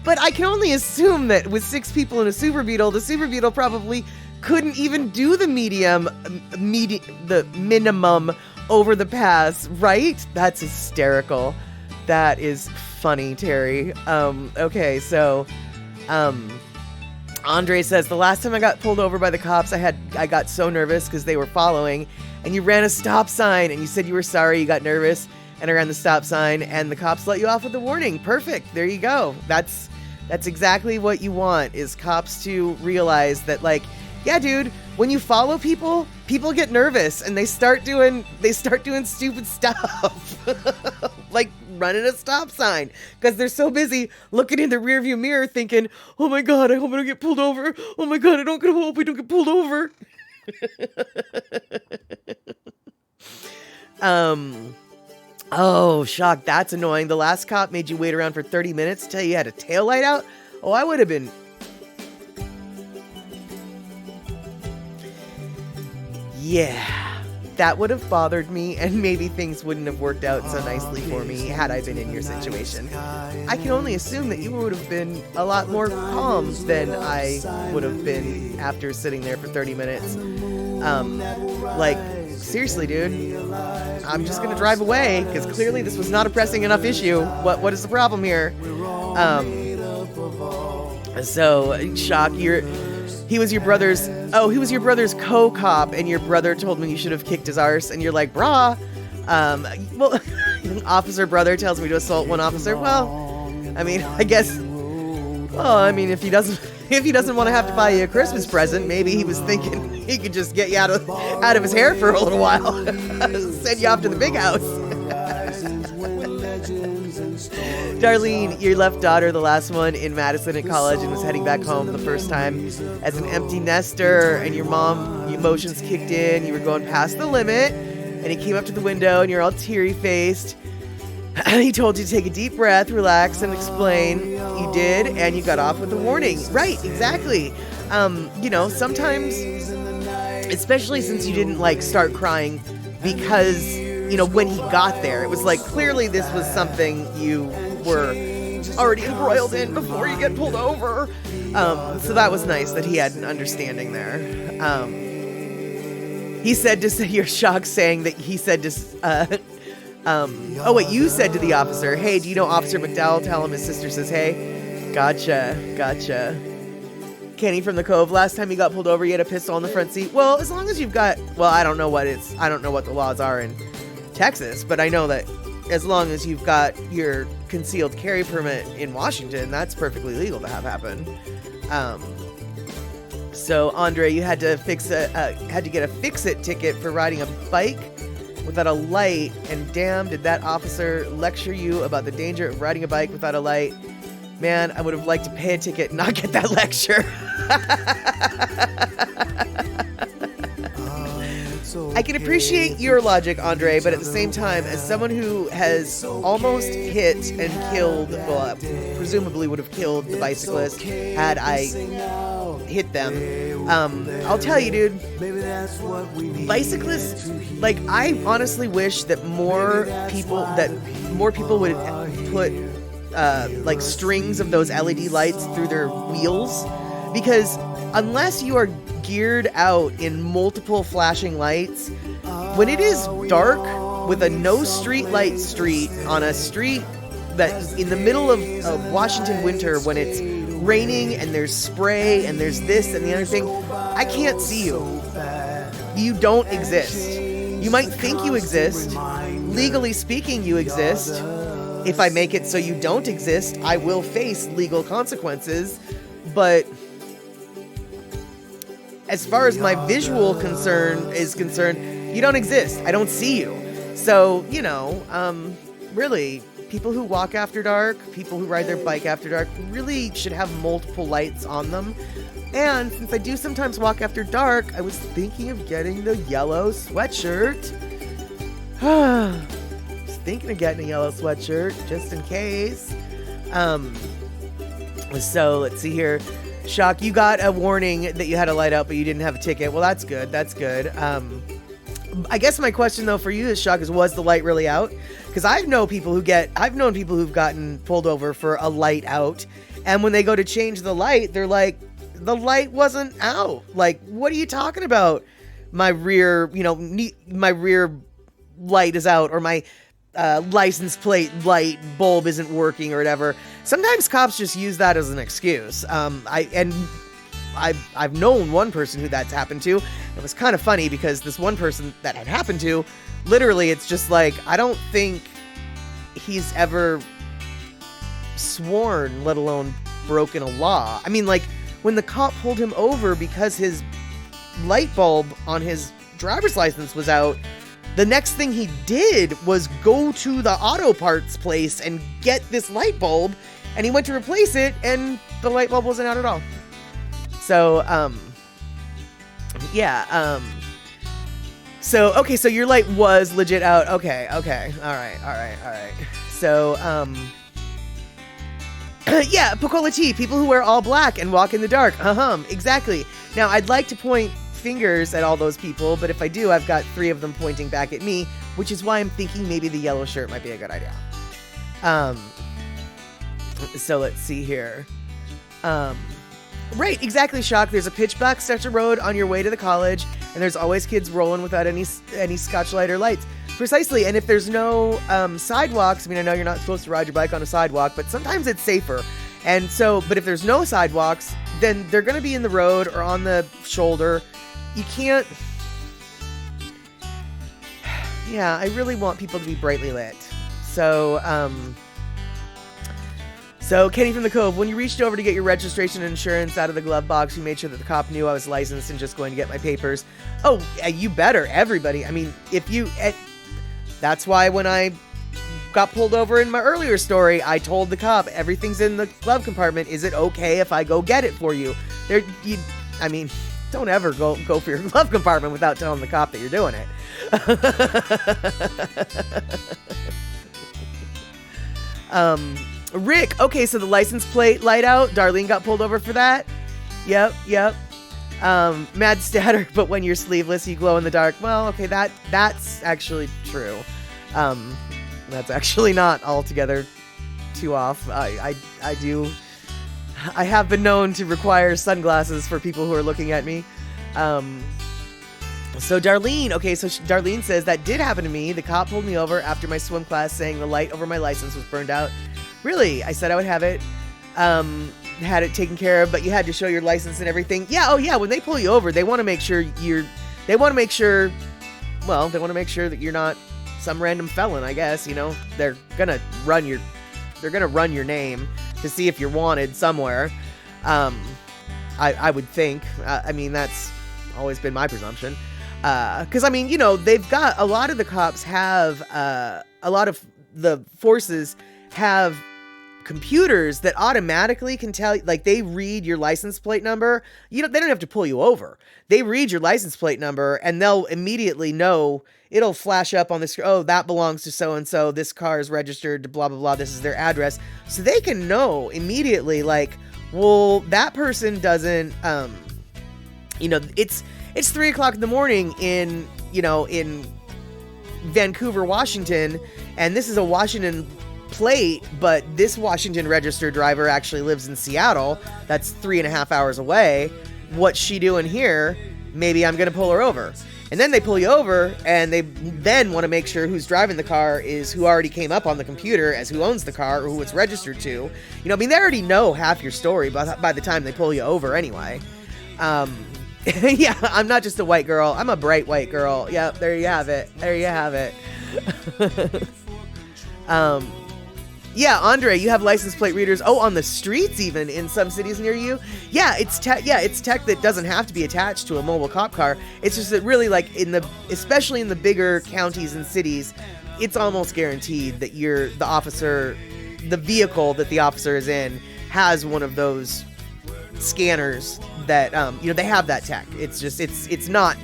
But I can only assume that with 6 people in a Super Beetle, the Super Beetle probably couldn't even do the the minimum over the pass, right? That's hysterical. That is funny, Terry. Okay, so Andre says, the last time I got pulled over by the cops, I got so nervous because they were following, and you ran a stop sign, and you said you were sorry, you got nervous, and I ran the stop sign, and the cops let you off with a warning. Perfect. There you go. That's exactly what you want, is cops to realize that, like, yeah, dude, when you follow people, people get nervous and they start doing stupid stuff. Like running a stop sign because they're so busy looking in the rearview mirror thinking, oh my God, I hope I don't get pulled over. Oh my God, hope we don't get pulled over. Oh, Shock, that's annoying. The last cop made you wait around for 30 minutes to tell you had a tail light out. Oh, I would have been... Yeah, that would have bothered me, and maybe things wouldn't have worked out so nicely for me had I been in your situation. I can only assume that you would have been a lot more calm than I would have been after sitting there for 30 minutes. Like, seriously, dude, I'm just gonna drive away, because clearly this was not a pressing enough issue. What is the problem here? So, Shock, he was your brother's co-cop, and your brother told me you should have kicked his arse, and you're like, brah. Well, officer brother tells me to assault one officer. Well, I mean, I guess, if he doesn't want to have to buy you a Christmas present, maybe he was thinking he could just get you out of his hair for a little while, send you off to the big house. Darlene, your left daughter, the last one in Madison at college, and was heading back home the first time as an empty nester, and your mom, emotions kicked in, you were going past the limit, and he came up to the window, and you're all teary-faced. He told you to take a deep breath, relax, and explain. You did, and you got off with a warning. Right, exactly. Sometimes, especially since you didn't, like, start crying because, when he got there, it was like, clearly this was something you were already embroiled in before you get pulled over. So that was nice that he had an understanding there. He said to say, you're shocked saying that he said to, you said to the officer, hey, do you know Officer McDowell? Tell him his sister says, hey. Gotcha. Kenny from the Cove, last time he got pulled over, he had a pistol in the front seat. Well, as long as you've got, I don't know what the laws are in Texas, but I know that as long as you've got your concealed carry permit in Washington. That's perfectly legal to have happen. So Andre, you had to get a fix-it ticket for riding a bike without a light, and damn, did that officer lecture you about the danger of riding a bike without a light. Man, I would have liked to pay a ticket and not get that lecture. I can appreciate your logic, Andre, but at the same time, as someone who has almost hit and killed, well, presumably would have killed the bicyclist had I hit them, I'll tell you, dude, bicyclists, like, I honestly wish that more people would put like strings of those LED lights through their wheels, because unless you are geared out in multiple flashing lights, when it is dark with a no street light street on a street that in the middle of Washington winter, when it's raining and there's spray and there's this and the other thing, I can't see you. You don't exist. You might think you exist. Legally speaking, you exist. If I make it so you don't exist, I will face legal consequences. But as far as my visual concern is concerned, you don't exist. I don't see you. So, you know, really, people who walk after dark, people who ride their bike after dark, really should have multiple lights on them. And since I do sometimes walk after dark, I was thinking of getting the yellow sweatshirt. Thinking of getting a yellow sweatshirt just in case. So let's see here. Shock, you got a warning that you had to light out, but you didn't have a ticket. Well, that's good. That's good. I guess my question though for you is, Shock, is was the light really out? Because I've known people who've gotten pulled over for a light out, and when they go to change the light, they're like, the light wasn't out. Like, what are you talking about? My rear light is out, or my license plate light bulb isn't working or whatever. Sometimes cops just use that as an excuse. I've known one person who that's happened to. It was kind of funny because this one person that had happened to, literally, it's just like, I don't think he's ever sworn, let alone broken a law. I mean, like, when the cop pulled him over because his light bulb on his driver's license was out, the next thing he did was go to the auto parts place and get this light bulb, and he went to replace it, and the light bulb wasn't out at all. So, yeah, so, okay, so your light was legit out. Okay, all right. So, yeah, Pocola T, people who wear all black and walk in the dark. Exactly. Now, I'd like to point fingers at all those people, but if I do, I've got 3 of them pointing back at me, which is why I'm thinking maybe the yellow shirt might be a good idea. So let's see here. Right, exactly, Shock. There's a pitch black stretch of road on your way to the college, and there's always kids rolling without any Scotch light or lights. Precisely, and if there's no sidewalks, I mean, I know you're not supposed to ride your bike on a sidewalk, but sometimes it's safer. And so, but if there's no sidewalks, then they're going to be in the road or on the shoulder. You can't... Yeah, I really want people to be brightly lit. So, So, Kenny from the Cove, when you reached over to get your registration and insurance out of the glove box, you made sure that the cop knew I was licensed and just going to get my papers. Oh, you better, everybody. I mean, if you... That's why when I got pulled over in my earlier story, I told the cop, everything's in the glove compartment. Is it okay if I go get it for you? I mean, don't ever go for your glove compartment without telling the cop that you're doing it. Rick, okay, so the license plate light out, Darlene got pulled over for that. Yep. Mad Statter, but when you're sleeveless, you glow in the dark. Well, okay, that's actually true. That's actually not altogether too off. I have been known to require sunglasses for people who are looking at me. So Darlene, okay, so Darlene says, that did happen to me. The cop pulled me over after my swim class saying the light over my license was burned out. Really? I said I would have it. Had it taken care of, but you had to show your license and everything. Yeah, oh yeah, when they pull you over, they want to make sure they want to make sure that you're not some random felon, I guess, you know. They're gonna run your run your name to see if you're wanted somewhere. I would think. I mean, that's always been my presumption. Because, I mean, you know, they've got a lot of the cops have, a lot of the forces have computers that automatically can tell, like, they read your license plate number. You know, they don't have to pull you over. They read your license plate number and they'll immediately know. It'll flash up on the screen. Oh, that belongs to so-and-so. This car is registered to blah, blah, blah. This is their address. So they can know immediately, like, well, that person doesn't, you know, it's 3 o'clock in the morning in Vancouver, Washington, and this is a Washington plate, but this Washington registered driver actually lives in Seattle. That's 3.5 hours away. What's she doing here? Maybe I'm going to pull her over. And then they pull you over, and they then want to make sure who's driving the car is who already came up on the computer as who owns the car or who it's registered to. You know, I mean, they already know half your story by the time they pull you over anyway. Yeah, I'm not just a white girl. I'm a bright white girl. Yep, there you have it. There you have it. Yeah, Andre, you have license plate readers. Oh, on the streets even in some cities near you. Yeah, it's tech that doesn't have to be attached to a mobile cop car. It's just that really, like, especially in the bigger counties and cities, it's almost guaranteed that the vehicle that the officer is in has one of those scanners that you know, they have that tech. It's just it's not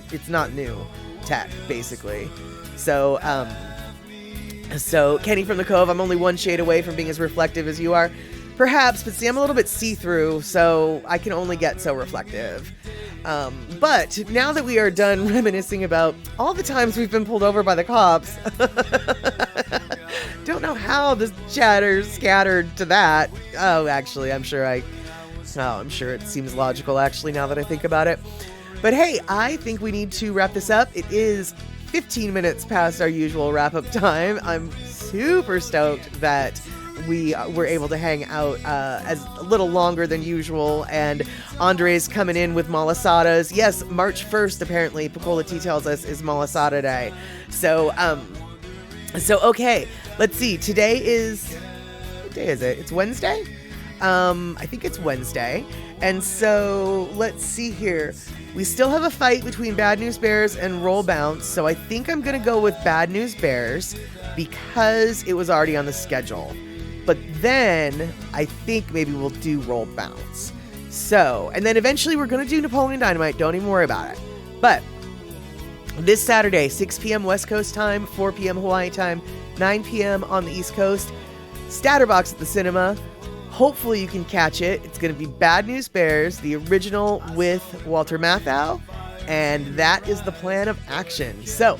new tech, basically. So Kenny from the Cove, I'm only one shade away from being as reflective as you are. Perhaps, but see, I'm a little bit see-through, so I can only get so reflective. But now that we are done reminiscing about all the times we've been pulled over by the cops, don't know how the chatter scattered to that. Oh, actually, I'm sure it seems logical, actually, now that I think about it. But hey, I think we need to wrap this up. It is 15 minutes past our usual wrap-up time. I'm super stoked that we were able to hang out as a little longer than usual, and Andre's coming in with malasadas. Yes, March 1st, apparently, Picola T tells us, is Malasada Day. So okay, let's see. Today is... What day is it? It's Wednesday? I think it's Wednesday. And so, let's see here. We still have a fight between Bad News Bears and Roll Bounce, so I think I'm going to go with Bad News Bears because it was already on the schedule. But then, I think maybe we'll do Roll Bounce. So, and then eventually we're going to do Napoleon Dynamite, don't even worry about it. But, this Saturday, 6 p.m. West Coast time, 4 p.m. Hawaii time, 9 p.m. on the East Coast, Statterbox at the cinema. Hopefully you can catch it. It's going to be Bad News Bears, the original with Walter Matthau, and that is the plan of action. So,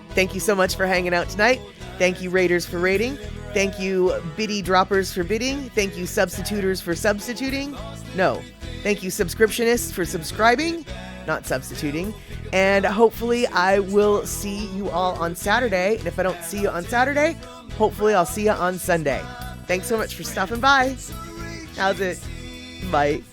thank you so much for hanging out tonight. Thank you, Raiders, for raiding. Thank you, Biddy Droppers, for bidding. Thank you, Substituters, for substituting. No. Thank you, Subscriptionists, for subscribing, not substituting. And hopefully I will see you all on Saturday. And if I don't see you on Saturday, hopefully I'll see you on Sunday. Thanks so much for stopping by. How's it? Bye.